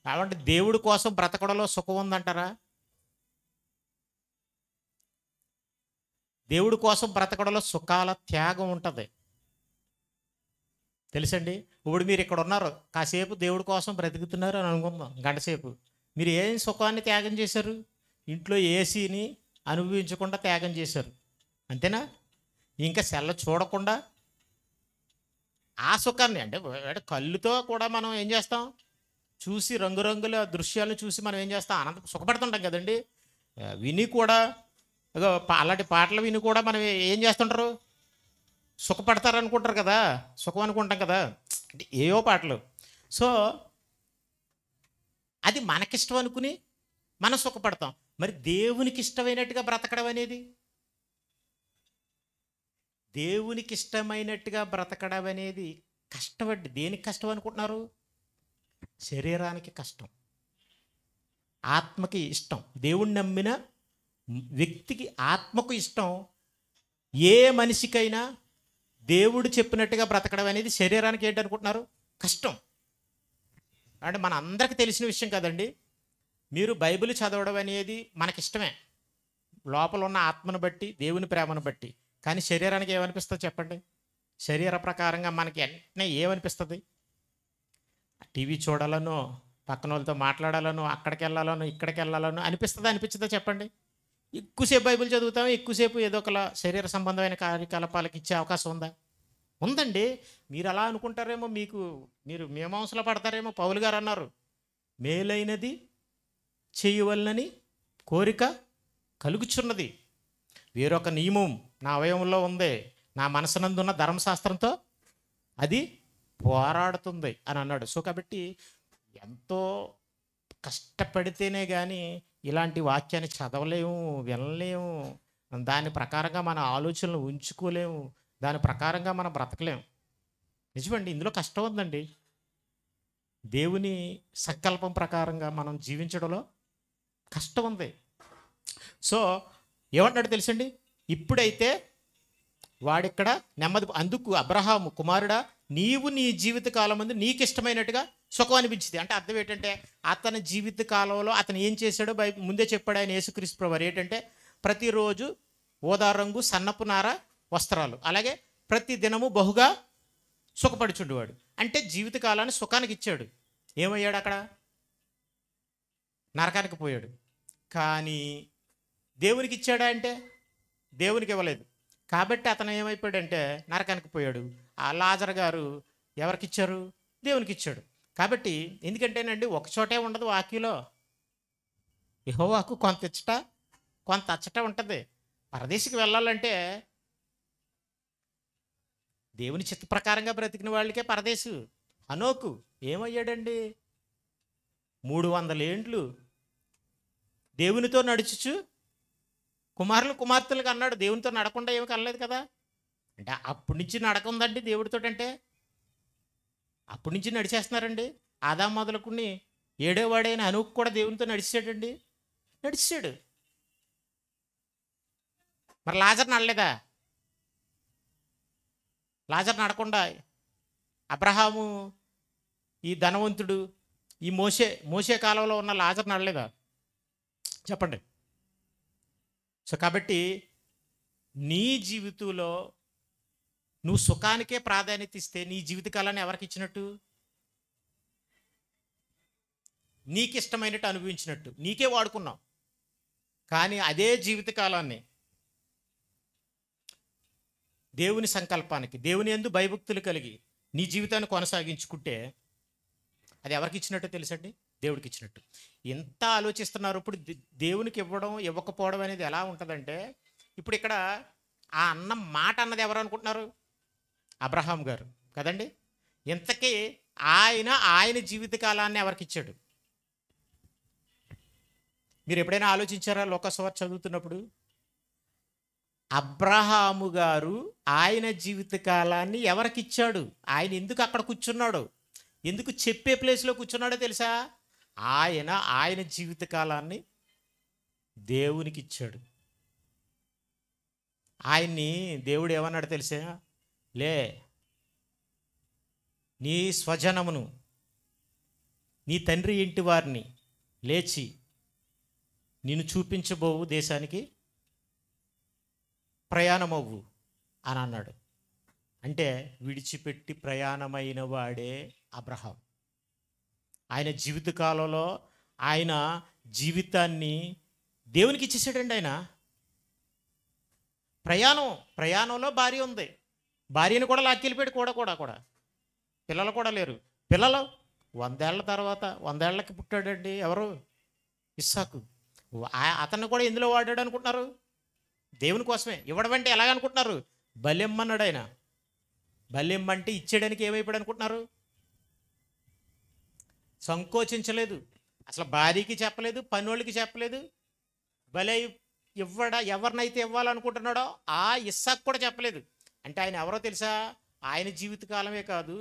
కాబట్టి దేవుడి కోసం బ్రతకడంలో సుఖం ఉందంటారా? దేవుడి కోసం బ్రతకడంలో సుఖాల త్యాగం ఉంటుంది, తెలుసండి. ఇప్పుడు మీరు ఇక్కడ ఉన్నారు, కాసేపు దేవుడి కోసం బ్రతుకుతున్నారు అని అనుకుందాం, గంటసేపు. మీరు ఏం సుఖాన్ని త్యాగం చేశారు? ఇంట్లో ఏసీని అనుభవించకుండా త్యాగం చేశారు, అంతేనా? ఇంకా సెల్ల చూడకుండా ఆ సుఖాన్ని, అంటే కళ్ళుతో కూడా మనం ఏం చేస్తాం? చూసి రంగురంగుల దృశ్యాలను చూసి మనం ఏం చేస్తాం? ఆనందం సుఖపడుతుంటాం కదండి. విని కూడా అలాంటి పాటలు విని కూడా మనం ఏం చేస్తుంటారు? సుఖపడతారు అనుకుంటారు కదా, సుఖం అనుకుంటాం కదా, అంటే ఏవో పాటలు. సో అది మనకిష్టం అనుకుని మనం సుఖపడతాం. మరి దేవునికి ఇష్టమైనట్టుగా బ్రతకడం అనేది, దేవునికి ఇష్టమైనట్టుగా బ్రతకడం అనేది కష్టపడి, దేనికి కష్టం అనుకుంటున్నారు? శరీరానికి కష్టం, ఆత్మకి ఇష్టం. దేవుణ్ణి నమ్మిన వ్యక్తికి ఆత్మకు ఇష్టం. ఏ మనిషికైనా దేవుడు చెప్పినట్టుగా బ్రతకడం అనేది శరీరానికి ఏంటనుకుంటున్నారు? కష్టం. అంటే మన అందరికీ తెలిసిన విషయం కదండి. మీరు బైబిల్ చదవడం అనేది మనకిష్టమే, లోపల ఉన్న ఆత్మను బట్టి, దేవుని ప్రేమను బట్టి. కానీ శరీరానికి ఏమనిపిస్తుంది చెప్పండి? శరీర ప్రకారంగా మనకి వెంటనే ఏమనిపిస్తుంది? టీవీ చూడాలనో, పక్కన వాళ్ళతో మాట్లాడాలనో, అక్కడికి వెళ్ళాలనో, ఇక్కడికి వెళ్ళాలనో అనిపిస్తుందా? అనిపించదా చెప్పండి? ఎక్కువసేపు బైబిల్ చదువుతాం, ఎక్కువసేపు ఏదో ఒక శరీర సంబంధమైన కార్యకలాపాలకు ఇచ్చే అవకాశం ఉందా? ఉందండి. మీరు అలా అనుకుంటారేమో, మీరు మీమాంసలో పడతారేమో. పౌలు గారు అన్నారు, మేలైనది చేయవలనని కోరిక కలుగుచున్నది, వేరొక నియమం నా అవయవంలో ఉంది, నా మనసునందున్న ధర్మశాస్త్రంతో అది పోరాడుతుంది అని అన్నాడు. సో కాబట్టి ఎంతో కష్టపడితేనే కానీ ఇలాంటి వాక్యాన్ని చదవలేము, వినలేము, దాని ప్రకారంగా మన ఆలోచనలు ఉంచుకోలేము, దాని ప్రకారంగా మనం బ్రతకలేము. నిజమండి, ఇందులో కష్టం ఉందండి. దేవుని సంకల్పం ప్రకారంగా మనం జీవించడంలో కష్టం ఉంది. సో ఏమంటాడు తెలుసండి? ఇప్పుడైతే వాడిక్కడ నెమ్మది. అందుకు అబ్రహాము, కుమారుడా, నీవు నీ జీవిత కాలం ముందు నీకు ఇష్టమైనట్టుగా సుఖం అనిపించింది. అంటే అర్థం ఏంటంటే, అతని జీవిత కాలంలో అతను ఏం చేశాడో ముందే చెప్పాడు ఆయన యేసుక్రీస్తు ప్రభువారు. ఏంటంటే ప్రతిరోజు ఊదా రంగు సన్నపు నార వస్త్రాలు, అలాగే ప్రతి దినము బహుగా సుఖపడుచుండేవాడు. అంటే జీవితకాలాన్ని సుఖానికి ఇచ్చాడు. ఏమయ్యాడు అక్కడ? నరకానికి పోయాడు. కానీ దేవునికి ఇచ్చాడా అంటే దేవునికి ఇవ్వలేదు. కాబట్టి అతను ఏమైపోయాడంటే నరకానికి పోయాడు. ఆ లాజరు గారు ఎవరికి ఇచ్చారు? దేవునికి ఇచ్చాడు. కాబట్టి ఎందుకంటేనండి, ఒక చోటే ఉండదు వాక్యంలో, యెహోవాకు కొంత ఇచ్చట కొంత అచ్చట ఉంటుంది. పరదేశికి వెళ్ళాలంటే దేవుని చిత్త ప్రకారంగా బ్రతికిన వాళ్ళకే పరదేశు. హనోకు ఏమయ్యాడండి? 300 ఏండ్లు దేవునితో నడుచుచు కుమారులు కుమార్తెలకు అన్నాడు. దేవునితో నడకుండా ఏమి కనలేదు కదా. అంటే అప్పటి నుంచి నడక ఉందండి దేవుడితో. అంటే అప్పటి నుంచి నడిచేస్తున్నారండి. ఆదాం మొదలుకుని ఏడేవాడైన హనోకు కూడా దేవునితో నడిచాడండి, నడిచాడు. మరి లాజర్ నడలేదా? లాజర్ నడకుండా అబ్రహాము, ఈ ధనవంతుడు, ఈ మోషే కాలంలో ఉన్న లాజర్ నడలేదా? చెప్పండి. సో కాబట్టి నీ జీవితంలో నువ్వు సుఖానికే ప్రాధాన్యత ఇస్తే నీ జీవితకాలాన్ని ఎవరికి ఇచ్చినట్టు? నీకు ఇష్టమైనట్టు అనుభవించినట్టు నీకే వాడుకున్నావు. కానీ అదే జీవితకాలాన్ని దేవుని సంకల్పానికి, దేవుని యందు భయభక్తులు కలిగి నీ జీవితాన్ని కొనసాగించుకుంటే అది ఎవరికి ఇచ్చినట్టు తెలుసండి? దేవుడికి ఇచ్చినట్టు. ఎంత ఆలోచిస్తున్నారు ఇప్పుడు? దేవునికి ఇవ్వడం ఇవ్వకపోవడం అనేది ఎలా ఉంటుందంటే, ఇప్పుడు ఇక్కడ ఆ అన్న మాట అన్నది ఎవరు అనుకుంటున్నారు? అబ్రహాం గారు కదండి. ఇంతకీ ఆయన జీవితకాలాన్ని ఎవరికి ఇచ్చాడు? మీరు ఎప్పుడైనా ఆలోచించారా? లోకసువార్త చదువుతున్నప్పుడు అబ్రహాము గారు ఆయన జీవితకాలాన్ని ఎవరికి ఇచ్చాడు? ఆయన ఎందుకు అక్కడ కూర్చున్నాడు? ఎందుకు చెప్పే ప్లేస్లో కూర్చున్నాడో తెలుసా? ఆయన జీవితకాలాన్ని దేవునికి ఇచ్చాడు. ఆయన్ని దేవుడు ఏమన్నాడు తెలుసా? లే, నీ స్వజనమును, నీ తండ్రి ఇంటి వారిని లేచి నిన్ను చూపించబోవు దేశానికి ప్రయాణమవ్వు అని అన్నాడు. అంటే విడిచిపెట్టి ప్రయాణమైన వాడే అబ్రహాం. ఆయన జీవితకాలంలో ఆయన జీవితాన్ని దేవునికి ఇచ్చేసాడండి. ఆయన ప్రయాణంలో భార్య ఉంది, భార్యను కూడా లాక్కెళ్ళిపోయాడు. కూడా పిల్లలు కూడా లేరు. పిల్లలు 100 ఏళ్ల తర్వాత 100 ఏళ్ళకి పుట్టాడండి. ఎవరు? ఇస్సాకు. అతన్ని కూడా ఎందులో వాడాడు అనుకుంటున్నారు? దేవుని కోసమే. ఇవ్వడం అంటే ఎలాగనుకుంటున్నారు? బలిమ్మన్నాడు ఆయన. బలిమ్మంటే ఇచ్చేయడానికి ఏమైపోయాడు అనుకుంటున్నారు? సంకోచించలేదు. అసలు భార్యకి చెప్పలేదు, పనోళ్ళకి చెప్పలేదు. బలి ఎవరినైతే ఇవ్వాలనుకుంటున్నాడో ఆ ఇస్సాకు కూడా చెప్పలేదు. అంటే ఆయన ఎవరో తెలుసా? ఆయన జీవితకాలమే కాదు,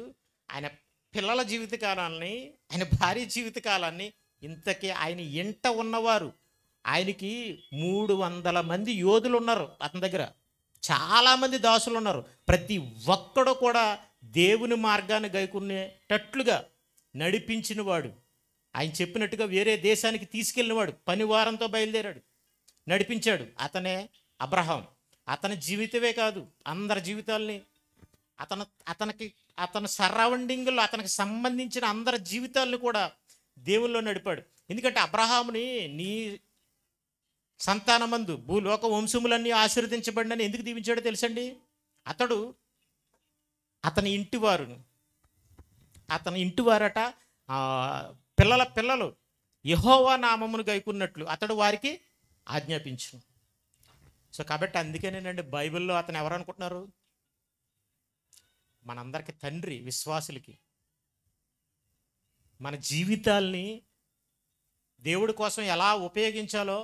ఆయన పిల్లల జీవితకాలాన్ని, ఆయన భార్య జీవితకాలాన్ని, ఇంతకీ ఆయన ఇంట ఉన్నవారు, ఆయనకి 300 మంది యోధులు ఉన్నారు అతని దగ్గర, చాలామంది దాసులు ఉన్నారు. ప్రతి ఒక్కడు కూడా దేవుని మార్గాన్ని గైకునేటట్లుగా నడిపించినవాడు. ఆయన చెప్పినట్టుగా వేరే దేశానికి తీసుకెళ్ళినవాడు. పనివారంతో బయలుదేరాడు, నడిపించాడు. అతనే అబ్రహాం. అతని జీవితమే కాదు, అందరి జీవితాల్ని అతని సరౌండింగ్లో అతనికి సంబంధించిన అందరి జీవితాలను కూడా దేవుల్లో నడిపాడు. ఎందుకంటే అబ్రహాముని నీ సంతానమందు భూలోక వంశములన్నీ ఆశీర్వదించబడినని ఎందుకు దీవించాడో తెలుసండి? అతని ఇంటివారట పిల్లలు యెహోవా నామమును గైకున్నట్లు అతడు వారికి ఆజ్ఞాపించును. సో కాబట్టి అందుకేనేనండి బైబిల్లో అతను ఎవరు అనుకుంటున్నారు? మనందరికీ తండ్రి, విశ్వాసులకి. మన జీవితాల్ని దేవుడి కోసం ఎలా ఉపయోగించాలో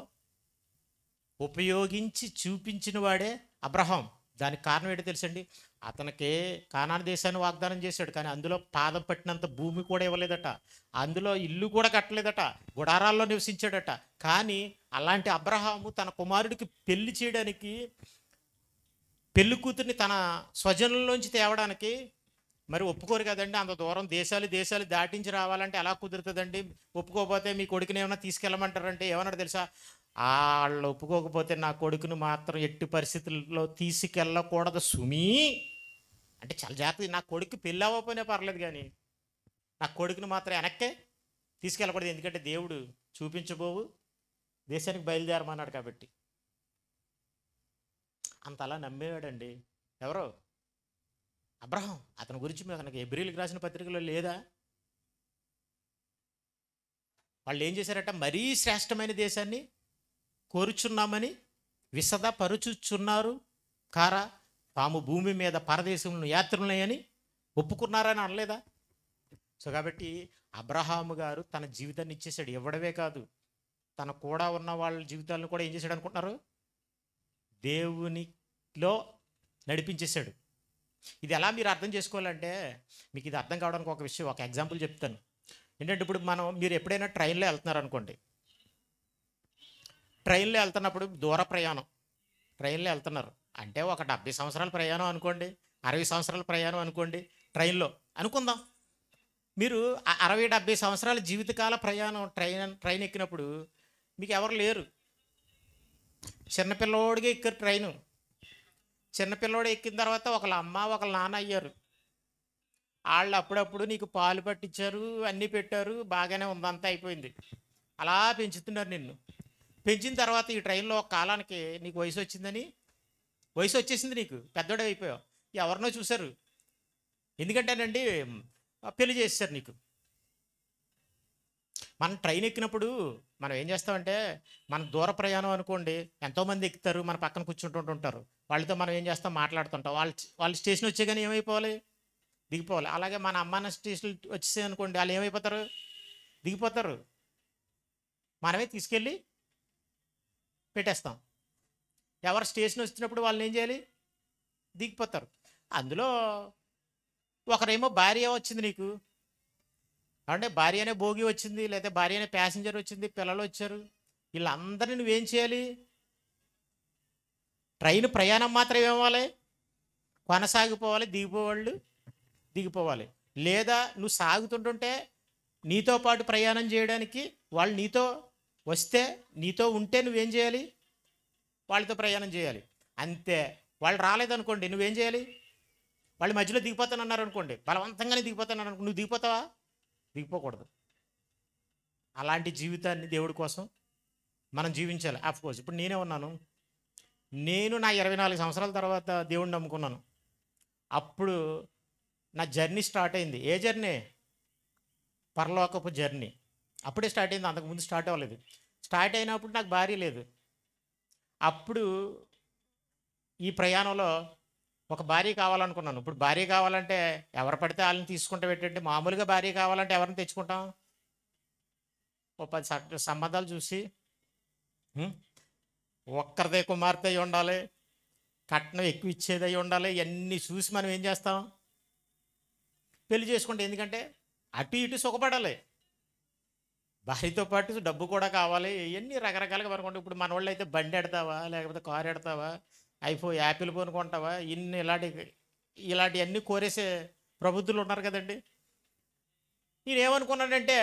ఉపయోగించి చూపించిన వాడే అబ్రహాం. దానికి కారణం ఏంటో తెలుసండి? అతనికి కానాను దేశాన్ని వాగ్దానం చేశాడు, కానీ అందులో పాదం పట్టినంత భూమి కూడా ఇవ్వలేదట, అందులో ఇల్లు కూడా కట్టలేదట, గుడారాల్లో నివసించాడట. కానీ అలాంటి అబ్రహాము తన కుమారుడికి పెళ్లి చేయడానికి, పెళ్లి కూతుర్ని తన స్వజనుల్లోంచి తేవడానికి మరి ఒప్పుకోరు కదండి. అంత దూరం దేశాలు దాటించి రావాలంటే ఎలా కుదురుతుందండి? ఒప్పుకోకపోతే మీ కొడుకుని ఏమైనా తీసుకెళ్ళమంటారంటే ఏమన్నాడు తెలుసా? వాళ్ళు ఒప్పుకోకపోతే నా కొడుకును మాత్రం ఎట్టి పరిస్థితుల్లో తీసుకెళ్ళకూడదు సుమీ. అంటే చాలా జాగ్రత్త. నా కొడుకు పెళ్ళి అవ్వకపోయినా పర్లేదు, కానీ నా కొడుకును మాత్రం వెనక్కే తీసుకెళ్ళకూడదు. ఎందుకంటే దేవుడు చూపించబోవు దేశానికి బయలుదేరమన్నాడు కాబట్టి. అంత అలా నమ్మేవాడండి ఎవరో? అబ్రహాం. అతని గురించి మనకి హెబ్రీయులకు రాసిన పత్రికలో లేదా? వాళ్ళు ఏం చేశారట, మరీ శ్రేష్టమైన దేశాన్ని కోరుచున్నామని విసదపరుచుచున్నారు కారా, తాము భూమి మీద పరదేశంలో యాత్రులని ఒప్పుకున్నారని అనలేదా? సో కాబట్టి అబ్రహాము గారు తన జీవితాన్ని ఇచ్చేసాడు. ఇవ్వడమే కాదు, తన కూడా ఉన్న వాళ్ళ జీవితాలను కూడా ఏం చేశాడు అనుకుంటున్నారు, దేవునిలో నడిపించేశాడు. ఇది ఎలా మీరు అర్థం చేసుకోవాలంటే, మీకు ఇది అర్థం కావడానికి ఒక విషయం, ఒక ఎగ్జాంపుల్ చెప్తాను. ఏంటంటే ఇప్పుడు మీరు ఎప్పుడైనా ట్రైన్లో వెళ్తున్నారు అనుకోండి. ట్రైన్లో వెళ్తున్నప్పుడు దూర ప్రయాణం, ట్రైన్లో వెళ్తున్నారు అంటే ఒక 70 సంవత్సరాల ప్రయాణం అనుకోండి, 60 సంవత్సరాల ప్రయాణం అనుకోండి, ట్రైన్లో అనుకుందాం. మీరు 60-70 సంవత్సరాల జీవితకాల ప్రయాణం ట్రైన్ ఎక్కినప్పుడు మీకు ఎవరు లేరు. చిన్నపిల్లోడిగా ఎక్కారు ట్రైను. చిన్నపిల్లోడు ఎక్కిన తర్వాత ఒకళ్ళ అమ్మ ఒకళ్ళ నాన్న అయ్యారు. వాళ్ళు అప్పుడప్పుడు నీకు పాలు పట్టించారు, అన్నీ పెట్టారు, బాగానే ఉందంతా అయిపోయింది. అలా పెంచుతున్నారు నిన్ను. పెంచిన తర్వాత ఈ ట్రైన్లో ఒక కాలానికి నీకు వయసు వచ్చేసింది, నీకు పెద్దోడే అయిపోయావు. ఎవరినో చూశారు, ఎందుకంటేనండి పెళ్లి చేసేసారు నీకు. మనం ట్రైన్ ఎక్కినప్పుడు మనం ఏం చేస్తామంటే, మన దూర ప్రయాణం అనుకోండి, ఎంతోమంది ఎక్కుతారు, మన పక్కన కూర్చుంటుంటారు. వాళ్ళతో మనం ఏం చేస్తాం, మాట్లాడుతుంటాం. వాళ్ళు స్టేషన్ వచ్చే కానీ ఏమైపోవాలి, దిగిపోవాలి. అలాగే మన అమ్మాన స్టేషన్ వచ్చేసాయి అనుకోండి, వాళ్ళు ఏమైపోతారు, దిగిపోతారు. మనమే తీసుకెళ్ళి పెట్టేస్తాం. ఎవరు స్టేషన్ వచ్చినప్పుడు వాళ్ళని ఏం చేయాలి, దిగిపోతారు. అందులో ఒకరేమో భార్య వచ్చింది నీకు, అంటే భార్య అనే భోగి వచ్చింది, లేదా భార్య అనే ప్యాసింజర్ వచ్చింది, పిల్లలు వచ్చారు. వీళ్ళందరినీ నువ్వేం చేయాలి, ట్రైన్ ప్రయాణం మాత్రం ఏమవ్వాలి, కొనసాగిపోవాలి, దిగిపోవాలి. లేదా నువ్వు సాగుతుంటుంటే నీతో పాటు ప్రయాణం చేయడానికి వాళ్ళు నీతో ఉంటే నువ్వేం చేయాలి, వాళ్ళతో ప్రయాణం చేయాలి. అంతే. వాళ్ళు రాలేదనుకోండి, నువ్వేం చేయాలి, వాళ్ళు మధ్యలో దిగిపోతానన్నారు అనుకోండి, బలవంతంగానే దిగిపోతానన్నారు అనుకో, నువ్వు దిగిపోతావా, దిగిపోకూడదు. అలాంటి జీవితాన్ని దేవుడి కోసం మనం జీవించాలి. ఆఫ్కోర్స్ ఇప్పుడు నేనే ఉన్నాను, నేను నా 24 సంవత్సరాల తర్వాత దేవుడిని నమ్ముకున్నాను. అప్పుడు నా జర్నీ స్టార్ట్ అయింది. ఏ జర్నీ, పరలోకపు జర్నీ అప్పుడే స్టార్ట్ అయింది, అంతకుముందు స్టార్ట్ అవ్వలేదు. స్టార్ట్ అయినప్పుడు నాకు భార్య లేదు. అప్పుడు ఈ ప్రయాణంలో ఒక భార్య కావాలనుకున్నాను. ఇప్పుడు భార్య కావాలంటే ఎవరు పడితే వాళ్ళని తీసుకుంటూ పెట్టండి. మామూలుగా భార్య కావాలంటే ఎవరిని తెచ్చుకుంటాం, ఓ 10 సంబంధాలు చూసి ఒక్కరిదే కుమార్తె అయి ఉండాలి, కట్నం ఎక్కువ ఇచ్చేది అయి ఉండాలి, ఇవన్నీ చూసి మనం ఏం చేస్తాం, పెళ్లి చేసుకుంటే. ఎందుకంటే అటు ఇటు సుఖపడాలి, భార్యతో పాటు డబ్బు కూడా కావాలి, ఇవన్నీ రకరకాలుగా అనుకుంటే. ఇప్పుడు మన వాళ్ళు అయితే బండి ఎడతావా, లేకపోతే కారు ఎడతావా, యాపిల్ ఫోన్ కొంటావా, ఇలాంటివన్నీ కోరేసే ప్రబుద్ధులు ఉన్నారు కదండి. నేనేమనుకున్నానంటే,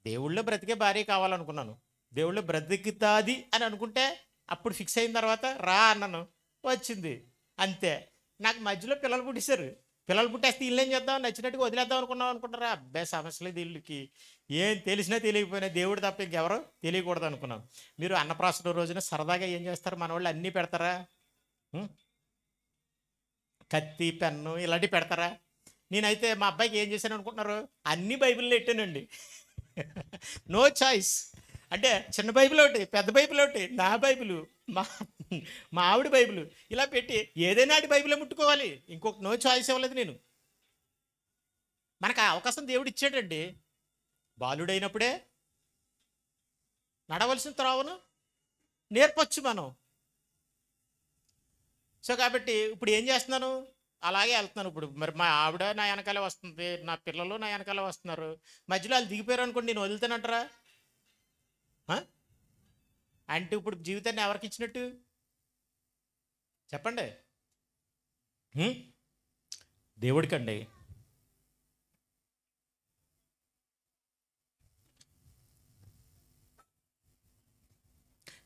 దేవుళ్ళో బ్రతికే భార్య కావాలనుకున్నాను. దేవుళ్ళో బ్రతికుతాది అని అనుకుంటే అప్పుడు ఫిక్స్ అయిన తర్వాత రా అన్నాను, వచ్చింది. అంతే. నాకు మధ్యలో పిల్లలు పుట్టేశారు. పిల్లలు పుట్టేస్తే ఇల్లు ఏం చేద్దాం, నచ్చినట్టుగా వదిలేద్దాం అనుకున్నారా? అబ్బాయి సమస్య లేదు, ఇల్లుకి ఏం తెలిసినా తెలియకపోయినా దేవుడు తప్ప ఇంకెవరో తెలియకూడదు అనుకున్నాను. మీరు అన్నప్రాసన రోజున సరదాగా ఏం చేస్తారు, మన వాళ్ళు అన్నీ పెడతారా, కత్తి పెన్ను ఇలాంటివి పెడతారా? నేనైతే మా అబ్బాయికి ఏం చేశాను అనుకుంటున్నారు, అన్ని బైబిల్లో పెట్టానండి. No choice. అంటే చిన్న బైబిల్ ఒకటి, పెద్ద బైబిల్ ఒకటి, నా బైబిల్, మా ఆవిడ బైబిల్, ఇలా పెట్టి ఏదైనా అటు బైబిల్లో ముట్టుకోవాలి. ఇంకొక నో చాయిస్ ఇవ్వలేదు నేను. మనకు ఆ అవకాశం దేవుడు ఇచ్చాడండి. బాలుడైనప్పుడే నడవలసిన త్రోవను నేర్పచ్చు మనం. సో కాబట్టి ఇప్పుడు ఏం చేస్తున్నాను, అలాగే వెళ్తున్నాను. ఇప్పుడు మరి మా ఆవిడ నా వెనకాలే వస్తుంది, నా పిల్లలు నా వెనకాలే వస్తున్నారు. మధ్యలో వాళ్ళు దిగిపోయారు అనుకోండి, నేను వదులుతానంటారా? అంటే ఇప్పుడు జీవితాన్ని ఎవరికి ఇచ్చినట్టు చెప్పండి, దేవుడికండి.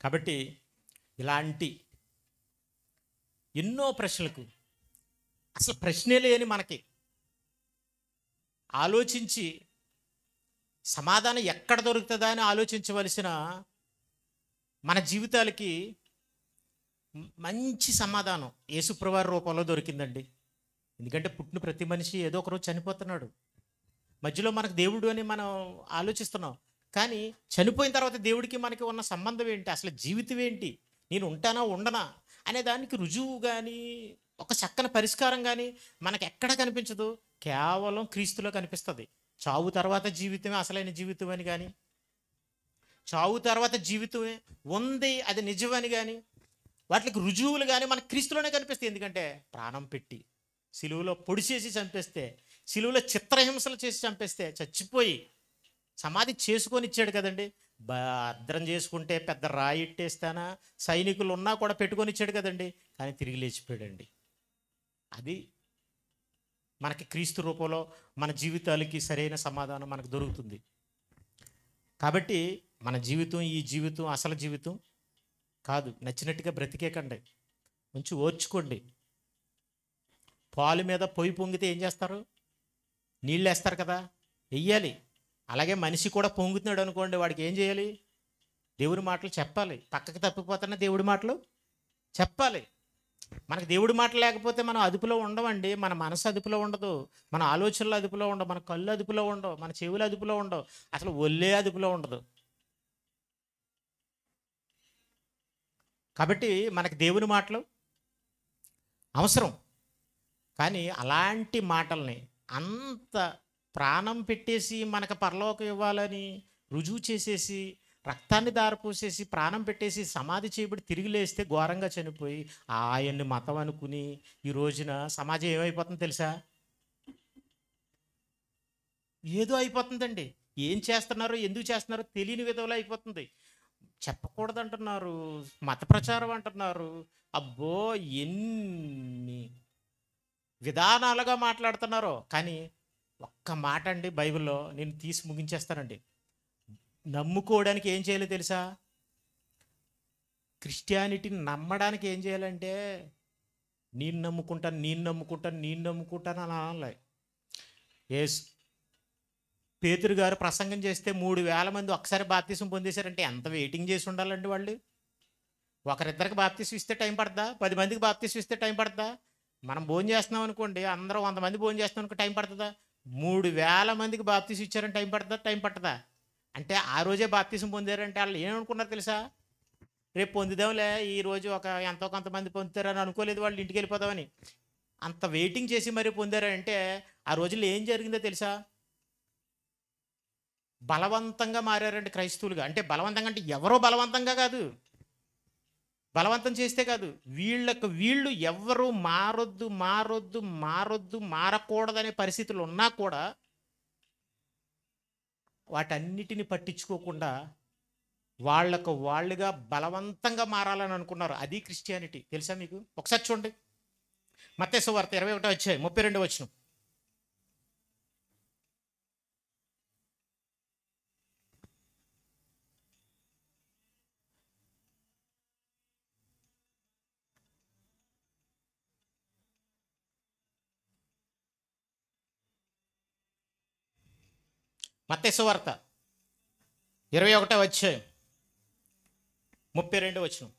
కాబట్టి ఇలాంటి ఎన్నో ప్రశ్నలకు అసలు ప్రశ్నే లేని మనకి ఆలోచించి సమాధానం ఎక్కడ దొరుకుతుందా అని ఆలోచించవలసిన మన జీవితాలకి మంచి సమాధానం యేసుప్రభువారి రూపంలో దొరికిందండి. ఎందుకంటే పుట్టిన ప్రతి మనిషి ఏదో ఒకరోజు చనిపోతున్నాడు. మధ్యలో మనకు దేవుడు అని మనం ఆలోచిస్తున్నాం, కానీ చనిపోయిన తర్వాత దేవుడికి మనకి ఉన్న సంబంధం ఏంటి, అసలు జీవితం ఏంటి, నేను ఉంటానా ఉండనా అనే దానికి రుజువు కానీ ఒక చక్కని పరిష్కారం కానీ మనకి ఎక్కడ కనిపించదు, కేవలం క్రీస్తులో కనిపిస్తుంది. చావు తర్వాత జీవితమే అసలైన జీవితం అని కానీ, చావు తర్వాత జీవితమే ఉంది అది నిజమని కానీ, వాటికి రుజువులు కానీ మనకు క్రీస్తులోనే కనిపిస్తాయి. ఎందుకంటే ప్రాణం పెట్టి సిలువలో పొడి చేసి చంపేస్తే, సిలువలో చిత్రహింసలు చేసి చంపేస్తే, చచ్చిపోయి సమాధి చేసుకొని ఇచ్చాడు కదండి. భద్రం చేసుకుంటే పెద్ద రాయి ఇట్టేస్తానా, సైనికులు ఉన్నా కూడా పెట్టుకొని ఇచ్చాడు కదండి. కానీ తిరిగి లేచిపోయాడండి. అది మనకి క్రీస్తు రూపంలో మన జీవితాలకి సరైన సమాధానం మనకు దొరుకుతుంది. కాబట్టి మన జీవితం ఈ జీవితం అసలు జీవితం కాదు. నచ్చినట్టుగా బ్రతికేకండి, కొంచెం ఓర్చుకోండి. పాలు మీద పొయ్యి పొంగితే ఏం చేస్తారు, నీళ్ళు వేస్తారు కదా, వెయ్యాలి. అలాగే మనిషి కూడా పొంగుతున్నాడు అనుకోండి, వాడికి ఏం చేయాలి, దేవుడి మాటలు చెప్పాలి. పక్కకి తప్పిపోతున్నా దేవుడి మాటలు చెప్పాలి. మనకు దేవుడి మాటలు లేకపోతే మనం అదుపులో ఉండవండి. మన మనసు అదుపులో ఉండదు, మన ఆలోచనలు అదుపులో ఉండవు, మన కళ్ళు అదుపులో ఉండవు, మన చెవులు అదుపులో ఉండవు, అసలు ఒళ్ళే అదుపులో ఉండదు. కాబట్టి మనకు దేవుని మాటలు అవసరం. కానీ అలాంటి మాటల్ని అంత ప్రాణం పెట్టేసి మనకు పరలోకం ఇవ్వాలని రుజువు చేసేసి, రక్తాన్ని దారపోసేసి, ప్రాణం పెట్టేసి, సమాధి చేయబడి తిరిగి లేస్తే ఘోరంగా చనిపోయి ఆయన్ని మతం అనుకుని ఈ రోజున సమాజం ఏమైపోతుందో తెలుసా, ఏదో అయిపోతుందండి. ఏం చేస్తున్నారో ఎందుకు చేస్తున్నారో తెలియని విధంలో అయిపోతుంది. చెప్పకూడదు అంటున్నారు, మత ప్రచారం అంటున్నారు, అబ్బో ఎన్ని విధానాలుగా మాట్లాడుతున్నారో. కానీ ఒక్క మాట అండి బైబిల్లో నేను తీసి ముగించేస్తానండి. నమ్ముకోవడానికి ఏం చేయాలో తెలుసా, క్రిస్టియానిటీని నమ్మడానికి ఏం చేయాలంటే నేను నమ్ముకుంటాను నేను నమ్ముకుంటాను నేను నమ్ముకుంటాను అని అనాలి. ఏసు పేతురు గారు ప్రసంగం చేస్తే 3,000 మంది ఒకసారి బాప్తిసం పొందేశారంటే ఎంత వెయిటింగ్ చేసి ఉండాలండి వాళ్ళు. ఒకరిద్దరికి బాప్తిసం ఇస్తే టైం పడుతుందా, 10 మందికి బాప్తిసం ఇస్తే టైం పడుతుందా? మనం భోజనం చేస్తున్నాం అనుకోండి, అందరూ 100 మంది భోజనం చేస్తున్నాం అనుకో, టైం పడుతుందా? 3,000 మందికి బాప్తిసం ఇచ్చారని టైం పడుతుందా? టైం పట్టదా? అంటే ఆ రోజే బాప్తిసం పొందారంటే వాళ్ళు ఏమనుకున్నారు తెలుసా, రేపు పొందుదాంలే, ఈరోజు ఒక ఎంతో కొంతమంది పొందుతారని అనుకోలేదు వాళ్ళు, ఇంటికి వెళ్ళిపోదామని. అంత వెయిటింగ్ చేసి మరీ పొందారంటే ఆ రోజుల్లో ఏం జరిగిందో తెలుసా, బలవంతంగా మారారండి క్రైస్తవులుగా. అంటే బలవంతంగా అంటే ఎవరో బలవంతంగా కాదు, బలవంతం చేస్తే కాదు, వీళ్ళు ఎవరు మారొద్దు మారొద్దు మారొద్దు మారకూడదనే పరిస్థితులు ఉన్నా కూడా వాటన్నిటిని పట్టించుకోకుండా వాళ్ళుగా బలవంతంగా మారాలని అనుకున్నారు. అది క్రిస్టియానిటీ. తెలుసా మీకు? ఒకసారి చూడండి, మత్తయి సువార్త 21వ అధ్యాయం 32వ వచనం. మత్తయి సువార్త 21వ అధ్యాయం 32వ వచనం.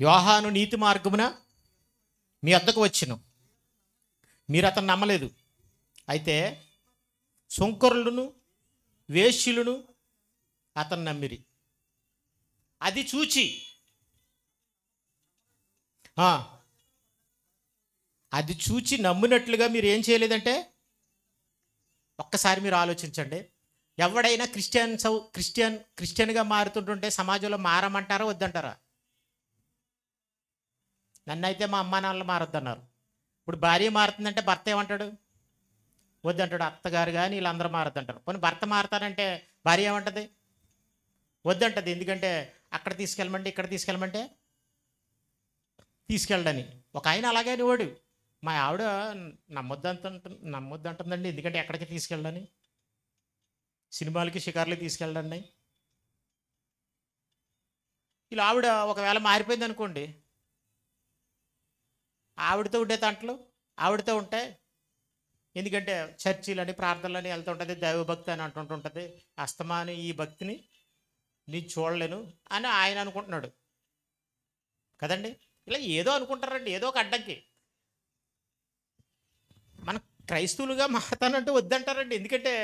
యోహాను నీతి మార్గమున మీ వద్దకు వచ్చెను, మీరు అతను నమ్మలేదు. అయితే సుంకరులను వేశ్యులను అతను నమ్మిరి. అది చూచి నమ్మినట్లుగా మీరు ఏం చేయలేదంటే, ఒక్కసారి మీరు ఆలోచించండి. ఎవడైనా క్రిస్టియన్గా మారుతుంటుంటే సమాజంలో మారమంటారా వద్దంటారా? నన్నైతే మా అమ్మా నాన్నలు మారొద్దన్నారు. ఇప్పుడు భార్య మారుతుందంటే భర్త ఏమంటాడు? వద్దంటాడు. అత్తగారు కానీ వీళ్ళందరూ మారొద్దంటారు. పోనీ భర్త మారుతానంటే భార్య ఏమంటుంది? వద్దంటది. ఎందుకంటే అక్కడ తీసుకెళ్ళమంటే ఇక్కడ తీసుకెళ్ళమంటే తీసుకెళ్ళడని. ఒక ఆయన అలాగే అనేవాడు, మా ఆవిడ నమ్మొద్దంటుందండి, ఎందుకంటే ఎక్కడికి తీసుకెళ్ళడని, సినిమాలకి షికార్లకి తీసుకెళ్ళండి. ఇలా ఆవిడ ఒకవేళ మారిపోయింది అనుకోండి, ఆవిడతో ఉండే తంటలు ఆవిడతో ఉంటాయి. ఎందుకంటే చర్చిలని ప్రార్థనలని వెళ్తుంటుంది, దైవభక్తి అని అంటుంటుంది. అస్తమాని ఈ భక్తిని నేను చూడలేను అని ఆయన అనుకుంటున్నాడు కదండి. ఇలా ఏదో అనుకుంటారండి, ఏదో ఒక అడ్డంకి. మన క్రైస్తవులుగా మారతానంటే వద్దంటారండి. ఎందుకంటే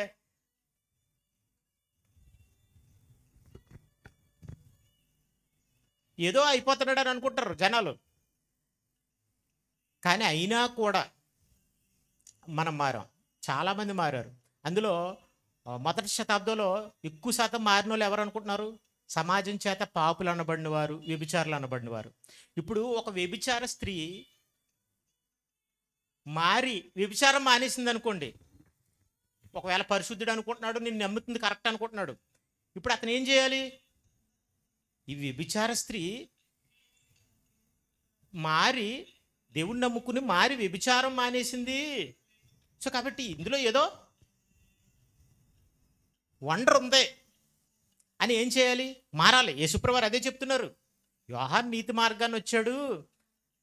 ఏదో అయిపోతున్నాడని అనుకుంటారు జనాలు. కానీ అయినా కూడా మనం మారాం. చాలామంది మారారు. అందులో మొదటి శతాబ్దంలో ఎక్కువ శాతం మారినోళ్ళు ఎవరు అనుకుంటున్నారు? సమాజం చేత పాపులు అనబడిన వారు, వ్యభిచారులు అనబడిన వారు. ఇప్పుడు ఒక వ్యభిచార స్త్రీ మారి వ్యభిచారం మానేసింది అనుకోండి. ఒకవేళ పరిశుద్ధుడు అనుకుంటున్నాడు, నేను నమ్ముతుంది కరెక్ట్ అనుకుంటున్నాడు. ఇప్పుడు అతను ఏం చేయాలి? ఈ వ్యభిచార స్త్రీ మారి దేవుణ్ణి నమ్ముకుని మారి వ్యభిచారం మానేసింది. సో కాబట్టి ఇందులో ఏదో వండర్ ఉంది అని ఏం చేయాలి? మారాలి. యేసుప్రభువారు అదే చెప్తున్నారు. యోహాను నీతి మార్గాన్ని వచ్చాడు,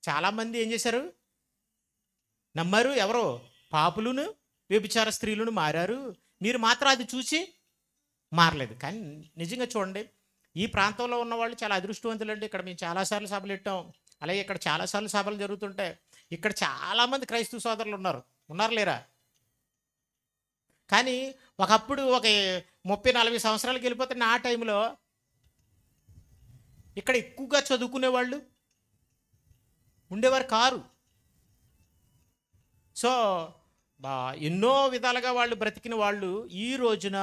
చాలామంది ఏం చేశారు? నమ్మారు. ఎవరో పాపులను వ్యభిచార స్త్రీలను మారారు. మీరు మాత్రం అది చూసి మారలేదు. కానీ నిజంగా చూడండి, ఈ ప్రాంతంలో ఉన్న వాళ్ళు చాలా అదృష్టవంతులండి. ఇక్కడ మేము చాలాసార్లు సభలు పెట్టాం, అలాగే ఇక్కడ చాలాసార్లు సభలు జరుగుతుంటాయి. ఇక్కడ చాలామంది క్రైస్తవ సోదరులు ఉన్నారు లేరా? కానీ ఒకప్పుడు ఒక 30-40 సంవత్సరాలకు వెళ్ళిపోతే నా టైంలో ఇక్కడ ఎక్కువగా చదువుకునే వాళ్ళు ఉండేవారు కారు. సో ఎన్నో విధాలుగా వాళ్ళు బ్రతికిన వాళ్ళు ఈ రోజున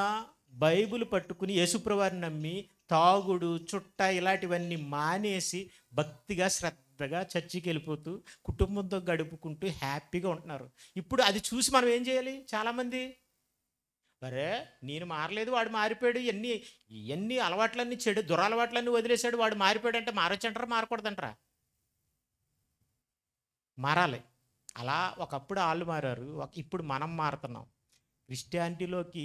బైబిల్ పట్టుకుని యేసుప్రభువారిని నమ్మి తాగుడు, చుట్ట ఇలాంటివన్నీ మానేసి భక్తిగా శ్రద్ధగా చర్చికి వెళ్ళిపోతూ కుటుంబంతో గడుపుకుంటూ హ్యాపీగా ఉంటున్నారు. ఇప్పుడు అది చూసి మనం ఏం చేయాలి? చాలామంది అరే నేను మారలేదు, వాడు మారిపోయాడు, ఇవన్నీ అలవాట్లన్నీ చెడు దురలవాట్లన్నీ వదిలేశాడు, వాడు మారిపోయాడు అంటే మారొచ్చంటారా మారకూడదంటారా? మారాలి. అలా ఒకప్పుడు వాళ్ళు మారారు, ఇప్పుడు మనం మారుతున్నాం. క్రిస్టియానిటీలోకి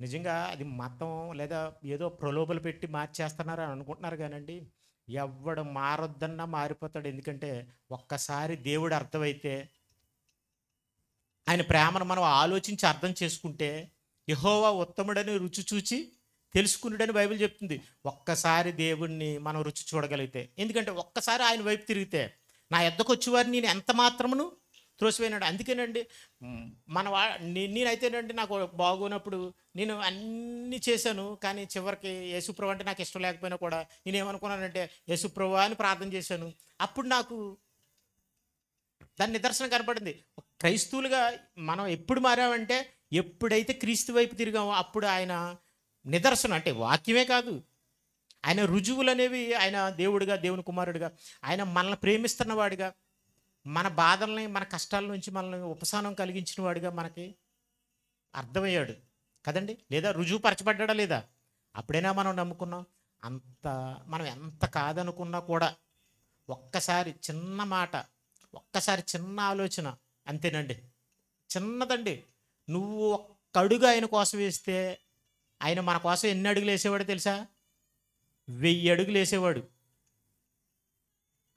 నిజంగా అది మతం లేదా ఏదో ప్రలోభలు పెట్టి మార్చేస్తున్నారు అని అనుకుంటున్నారు కానండి, ఎవడు మారొద్దన్నా మారిపోతాడు. ఎందుకంటే ఒక్కసారి దేవుడు అర్థమైతే, ఆయన ప్రేమను మనం ఆలోచించి అర్థం చేసుకుంటే, యెహోవా ఉత్తముడని రుచి చూచి తెలుసుకున్నాడని బైబిల్ చెప్తుంది. ఒక్కసారి దేవుణ్ణి మనం రుచి చూడగలిగితే, ఎందుకంటే ఒక్కసారి ఆయన వైపు తిరిగితే, నా ఎద్దకు వచ్చేవారిని నేను ఎంత మాత్రమును త్రోసిపోయినాడు. అందుకేనండి నేనైతేనండి నాకు బాగోనప్పుడు నేను అన్నీ చేశాను, కానీ చివరికి యేసుప్రభు అంటే నాకు ఇష్టం లేకపోయినా కూడా నేనేమనుకున్నానంటే యేసుప్రభు అని ప్రార్థన చేశాను. అప్పుడు నాకు దాని నిదర్శనం కనపడింది. క్రైస్తవులుగా మనం ఎప్పుడు మారామంటే, ఎప్పుడైతే క్రీస్తు వైపు తిరిగామో అప్పుడు ఆయన నిదర్శనం, అంటే వాక్యమే కాదు, ఆయన రుజువులు అనేవి, ఆయన దేవుడిగా, దేవుని కుమారుడిగా, ఆయన మనల్ని ప్రేమిస్తున్నవాడిగా, మన బాధల్ని మన కష్టాల నుంచి మనల్ని ఉపశమనం కలిగించిన వాడిగా మనకి అర్థమయ్యాడు కదండి. లేదా రుజువు పరచబడ్డా లేదా? అప్పుడైనా మనం నమ్ముకున్నాం. అంత మనం ఎంత కాదనుకున్నా కూడా ఒక్కసారి చిన్న మాట, ఒక్కసారి చిన్న ఆలోచన, అంతేనండి, చిన్నదండి. నువ్వు ఒక్క అడుగు ఆయన కోసం వేస్తే ఆయన మన కోసం ఎన్ని అడుగులు వేసేవాడు తెలుసా? 1000 అడుగులు వేసేవాడు.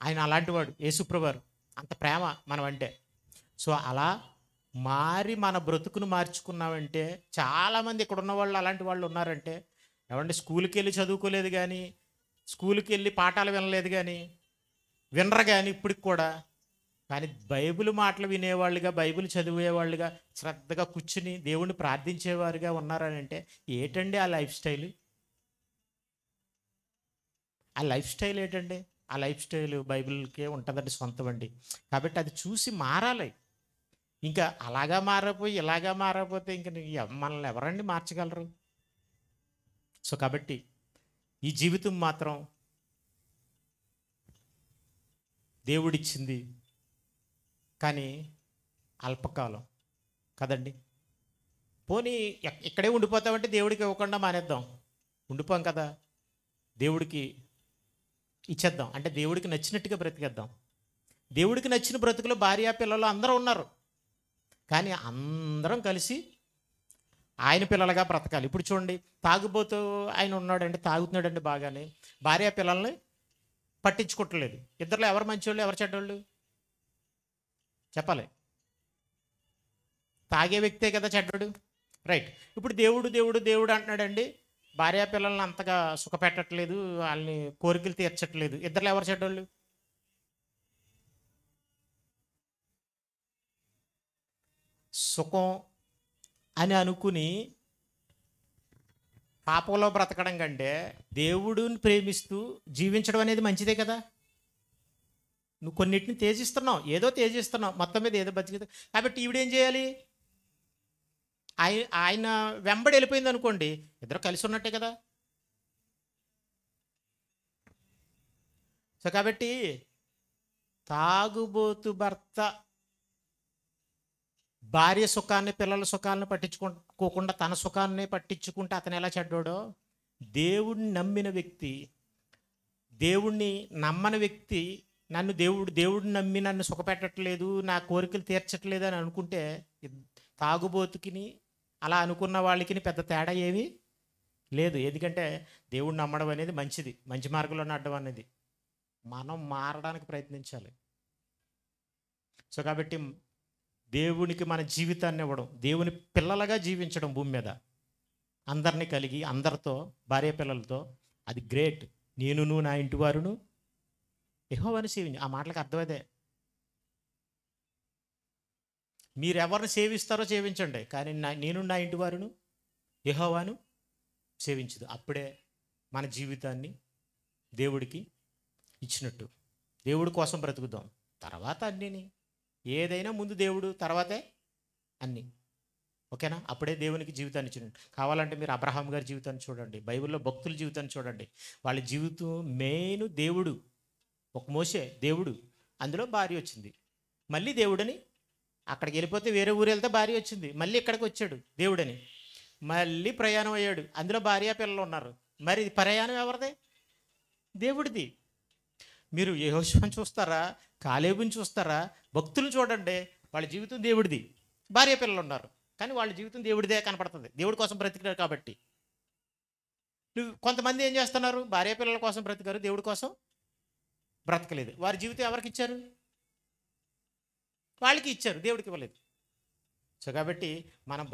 ఆయన అలాంటి వాడు యేసుప్రభువారు. అంత ప్రేమ మనం అంటే. సో అలా మారి మన బ్రతుకును మార్చుకున్నామంటే, చాలామంది ఇక్కడ ఉన్న వాళ్ళు అలాంటి వాళ్ళు ఉన్నారంటే, ఏమంటే స్కూల్కి వెళ్ళి చదువుకోలేదు కానీ, స్కూల్కి వెళ్ళి పాఠాలు వినలేదు కానీ, వినరు కానీ ఇప్పటికి కూడా, కానీ బైబిల్ మాటలు వినేవాళ్ళుగా, బైబిల్ చదివేవాళ్ళుగా, శ్రద్ధగా కూర్చుని దేవుణ్ణి ప్రార్థించేవారుగా ఉన్నారని అంటే ఏటండి ఆ లైఫ్ స్టైల్? ఆ లైఫ్ స్టైల్ ఏంటండి? ఆ లైఫ్ స్టైల్ బైబిల్కే ఉంటుందండి, సొంతం అండి. కాబట్టి అది చూసి మారాలి. ఇంకా అలాగా మారపోయి ఇలాగా మారకపోతే ఇంక మనల్ని ఎవరండి మార్చగలరు? సో కాబట్టి ఈ జీవితం మాత్రం దేవుడిచ్చింది, కానీ అల్పకాలం కదండి. పోనీ ఇక్కడే ఉండిపోతామంటే దేవుడికి ఇవ్వకుండా మానేద్దాం, ఉండిపోం కదా, దేవుడికి ఇచ్చేద్దాం. అంటే దేవుడికి నచ్చినట్టుగా బ్రతికేద్దాం. దేవుడికి నచ్చిన బ్రతుకులో భార్య పిల్లలు అందరూ ఉన్నారు, కానీ అందరం కలిసి ఆయన పిల్లలుగా బ్రతకాలి. ఇప్పుడు చూడండి, తాగుబోతూ ఆయన ఉన్నాడండి, తాగుతున్నాడండి బాగానే, భార్య పిల్లల్ని పట్టించుకోవట్లేదు. ఇద్దరులో ఎవరు మంచివాళ్ళు, ఎవరు చెడ్డవాళ్ళు చెప్పాలి? తాగే వ్యక్తే కదా చెడ్డడు, రైట్? ఇప్పుడు దేవుడు దేవుడు దేవుడు అంటున్నాడండి, భార్య పిల్లల్ని అంతగా సుఖపెట్టట్లేదు, వాళ్ళని కోరికలు తీర్చట్లేదు. ఇద్దరులో ఎవరు చెడ్డోళ్ళు? సుఖం అని అనుకుని పాపంలో బ్రతకడం కంటే దేవుడిని ప్రేమిస్తూ జీవించడం అనేది మంచిదే కదా. నువ్వు కొన్నిటిని త్యజిస్తున్నావు, ఏదో త్యజిస్తున్నావు, మొత్తం మీద ఏదో బతికి. కాబట్టి ఈవిడేం చేయాలి? ఆయన వెంబడి వెళ్ళిపోయింది అనుకోండి, ఇద్దరు కలిసి ఉన్నట్టే కదా. సో కాబట్టి తాగుబోతు భర్త భార్య సుఖాన్ని, పిల్లల సుఖాలను పట్టించుకోకుండా తన సుఖాన్ని పట్టించుకుంటే అతను ఎలా చెడ్డోడో, దేవుడిని నమ్మిన వ్యక్తి, దేవుణ్ణి నమ్మని వ్యక్తి, దేవుడిని నమ్మి నన్ను సుఖపెట్టట్లేదు, నా కోరికలు తీర్చట్లేదు అని అనుకుంటే, తాగుబోతుకిని అలా అనుకున్న వాళ్ళకి పెద్ద తేడా ఏమీ లేదు. ఎందుకంటే దేవుడిని నమ్మడం అనేది మంచిది, మంచి మార్గంలో నడడం అనేది. మనం మారడానికి ప్రయత్నించాలి. సో కాబట్టి దేవునికి మన జీవితాన్ని ఇవ్వడం, దేవుని పిల్లలుగా జీవించడం భూమి మీద అందరినీ కలిగి, అందరితో, భార్య పిల్లలతో, అది గ్రేట్. నువ్వు నా ఇంటి వారును యెహోవాను సేవించు. ఆ మాటలకు అర్థం అదే. మీరు ఎవరిని సేవిస్తారో సేవించండి, కానీ నేను నా ఇంటి వారును యెహోవాను సేవించదు. అప్పుడే మన జీవితాన్ని దేవుడికి ఇచ్చినట్టు. దేవుడి కోసం బ్రతుకుదాం, తర్వాత అన్నీని. ఏదైనా ముందు దేవుడు, తర్వాతే అన్నీ. ఓకేనా? అప్పుడే దేవునికి జీవితాన్ని ఇచ్చినట్టు. కావాలంటే మీరు అబ్రహాం గారి జీవితాన్ని చూడండి, బైబిల్లో భక్తుల జీవితాన్ని చూడండి. వాళ్ళ జీవితం మెయిన్ దేవుడు. ఒక మోషే దేవుడు, అందులో భార్య వచ్చింది. మళ్ళీ దేవుడని అక్కడికి వెళ్ళిపోతే, వేరే ఊరు వెళ్తే భార్య వచ్చింది, మళ్ళీ ఇక్కడికి వచ్చాడు దేవుడని. మళ్ళీ ప్రయాణం అయ్యాడు, అందులో భార్య పిల్లలు ఉన్నారు. మరి ప్రయాణం ఎవరిది? దేవుడిది. మీరు యెహోషువని చూస్తారా, కాలేబుని చూస్తారా, భక్తులను చూడండి, వాళ్ళ జీవితం దేవుడిది. భార్య పిల్లలు ఉన్నారు, కానీ వాళ్ళ జీవితం దేవుడిదే కనపడుతుంది. దేవుడి కోసం బ్రతికారు కాబట్టి. కొంతమంది ఏం చేస్తున్నారు? భార్య పిల్లల కోసం బ్రతికారు, దేవుడి కోసం బ్రతకలేదు. వారి జీవితం ఎవరికి ఇచ్చారు? వాళ్ళకి ఇచ్చారు, దేవుడికి ఇవ్వలేదు. సో కాబట్టి మనం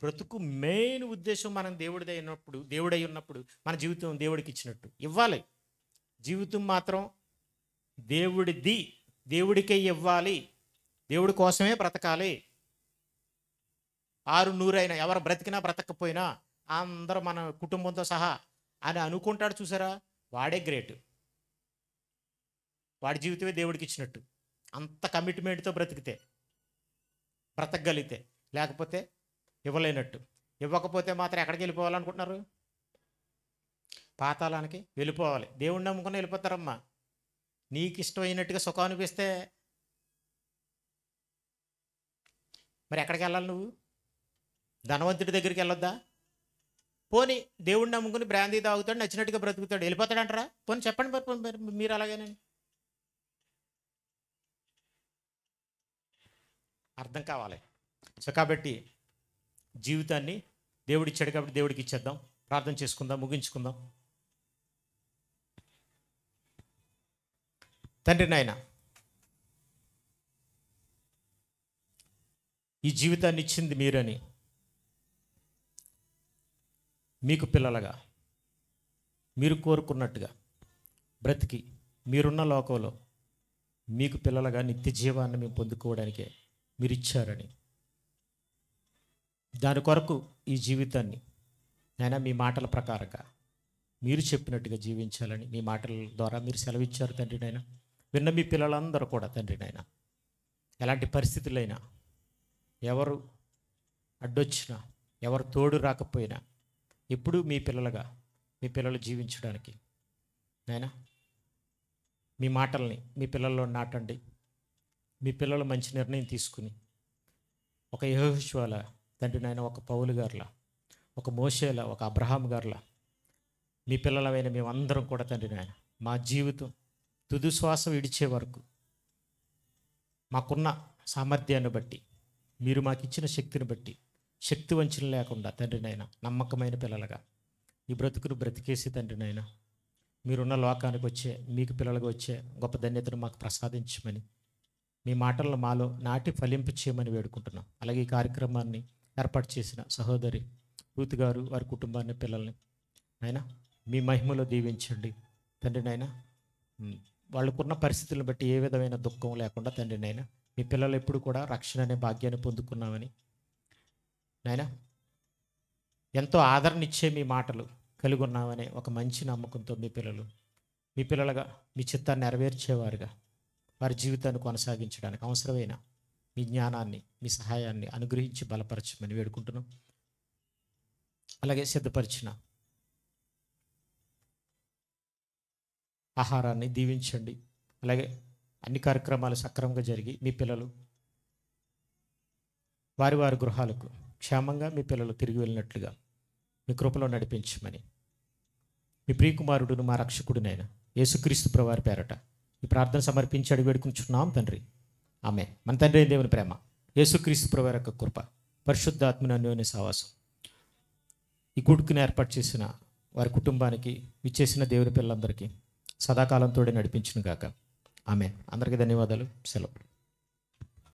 బ్రతుకు మెయిన్ ఉద్దేశం మనం దేవుడై ఉన్నప్పుడు మన జీవితం దేవుడికి ఇచ్చినట్టు ఇవ్వాలి. జీవితం మాత్రం దేవుడిది, దేవుడికే ఇవ్వాలి, దేవుడి కోసమే బ్రతకాలి. 600 అయినా, ఎవరు బ్రతికినా బ్రతకపోయినా అందరూ మన కుటుంబంతో సహా అని అనుకుంటాడు. చూసారా? వాడే గ్రేట్. వాడి జీవితమే దేవుడికి ఇచ్చినట్టు. అంత కమిట్మెంట్తో బ్రతకగలిగితే. లేకపోతే ఇవ్వలేనట్టు. ఇవ్వకపోతే మాత్రం ఎక్కడికి వెళ్ళిపోవాలనుకుంటున్నారు? పాతాళానికి వెళ్ళిపోవాలి. దేవుడిని నమ్ముకుని వెళ్ళిపోతారమ్మా. నీకు ఇష్టమైనట్టుగా సుఖం అనిపిస్తే మరి ఎక్కడికి వెళ్ళాలి? నువ్వు ధనవంతుడి దగ్గరికి వెళ్ళొద్దా? పోనీ దేవుడిని నమ్ముకుని బ్రాందీ తాగుతాడు, నచ్చినట్టుగా బ్రతుకుతాడు, వెళ్ళిపోతాడంటారా? పోనీ చెప్పండి మీరు అలాగేనని. అర్థం కావాలి. సో కాబట్టి జీవితాన్ని దేవుడు ఇచ్చాడు కాబట్టి దేవుడికి ఇచ్చేద్దాం. ప్రార్థన చేసుకుందాం, ముగించుకుందాం. తండ్రి నాయన, ఈ జీవితాన్ని ఇచ్చింది మీరని, మీకు పిల్లలుగా మీరు కోరుకున్నట్టుగా బ్రతికి మీరున్న లోకంలో మీకు పిల్లలుగా నిత్య జీవాన్ని మేము పొందుకోవడానికే మీరు ఇచ్చారని, దాని కొరకు ఈ జీవితాన్ని నాయన మీ మాటల ప్రకారంగా మీరు చెప్పినట్టుగా జీవించాలని మీ మాటల ద్వారా మీరు సెలవిచ్చారు తండ్రి నాయన. విన్న మీ పిల్లలందరూ కూడా తండ్రి నాయన, ఎలాంటి పరిస్థితులైనా, ఎవరు అడ్డొచ్చినా, ఎవరు తోడు రాకపోయినా, ఎప్పుడూ మీ పిల్లలుగా మీ పిల్లలు జీవించడానికి నాయన మీ మాటల్ని మీ పిల్లల్లో నాటండి. మీ పిల్లలు మంచి నిర్ణయం తీసుకుని ఒక యెహోషువలా తండ్రి నాయన, ఒక పౌలు గారులా, ఒక మోషేలా, ఒక అబ్రహాం గారులా మీ పిల్లలమైన మేమందరం కూడా తండ్రి నాయన మా జీవితం తుది శ్వాస విడిచే వరకు మాకున్న సామర్థ్యాన్ని బట్టి, మీరు మాకు ఇచ్చిన శక్తిని బట్టి, శక్తి వంచన లేకుండా తండ్రి నాయన నమ్మకమైన పిల్లలుగా ఈ బ్రతుకును బ్రతికేసి తండ్రి నాయన మీరున్న లోకానికి వచ్చే, మీకు పిల్లలుగా వచ్చే గొప్ప ధన్యతను మాకు ప్రసాదించమని మీ మాటలను మాలో నాటి ఫలింప చేయమని వేడుకుంటున్నాం. అలాగే ఈ కార్యక్రమాన్ని ఏర్పాటు చేసిన సహోదరి రూత్ గారు, వారి కుటుంబాన్ని, పిల్లల్ని నాయన మీ మహిమలో దీవించండి తండ్రి నాయన. వాళ్ళకున్న పరిస్థితులను బట్టి ఏ విధమైన దుఃఖం లేకుండా తండ్రి నాయన మీ పిల్లలు ఎప్పుడు కూడా రక్షణ అనే భాగ్యాన్ని పొందుకున్నామని నాయనా ఎంతో ఆదరణిచ్చే మీ మాటలు కలిగి ఉన్నామనే ఒక మంచి నమ్మకంతో మీ పిల్లలుగా మీ చిత్తాన్ని నెరవేర్చేవారుగా వారి జీవితాన్ని కొనసాగించడానికి అవసరమైన మీ జ్ఞానాన్ని మీ సహాయాన్ని అనుగ్రహించి బలపరచమని వేడుకుంటున్నాం. అలాగే సిద్ధపరిచిన ఆహారాన్ని దీవించండి. అలాగే అన్ని కార్యక్రమాలు సక్రమంగా జరిగి మీ పిల్లలు వారి వారి గృహాలకు క్షేమంగా మీ పిల్లలు తిరిగి వెళ్ళినట్లుగా మీ కృపలో నడిపించమని మీ ప్రియకుమారుడును మా రక్షకుడినైన యేసుక్రీస్తు ప్రభువారి పేరట ఈ ప్రార్థన సమర్పించి అడిగి వేడుకుంటున్నాం తండ్రి. ఆమె మన తండ్రి అయిన దేవుని ప్రేమ, యేసుక్రీస్తు ప్రభువారి యొక్క కృప, పరిశుద్ధాత్మని అన్యోన్య సహవాసం ఈ కూడుకుని ఏర్పాటు చేసిన వారి కుటుంబానికి విచ్చేసిన దేవుని పిల్లలందరికీ సదాకాలంతోడే నడిపించును గాక. ఆమె. అందరికీ ధన్యవాదాలు. సెలవు.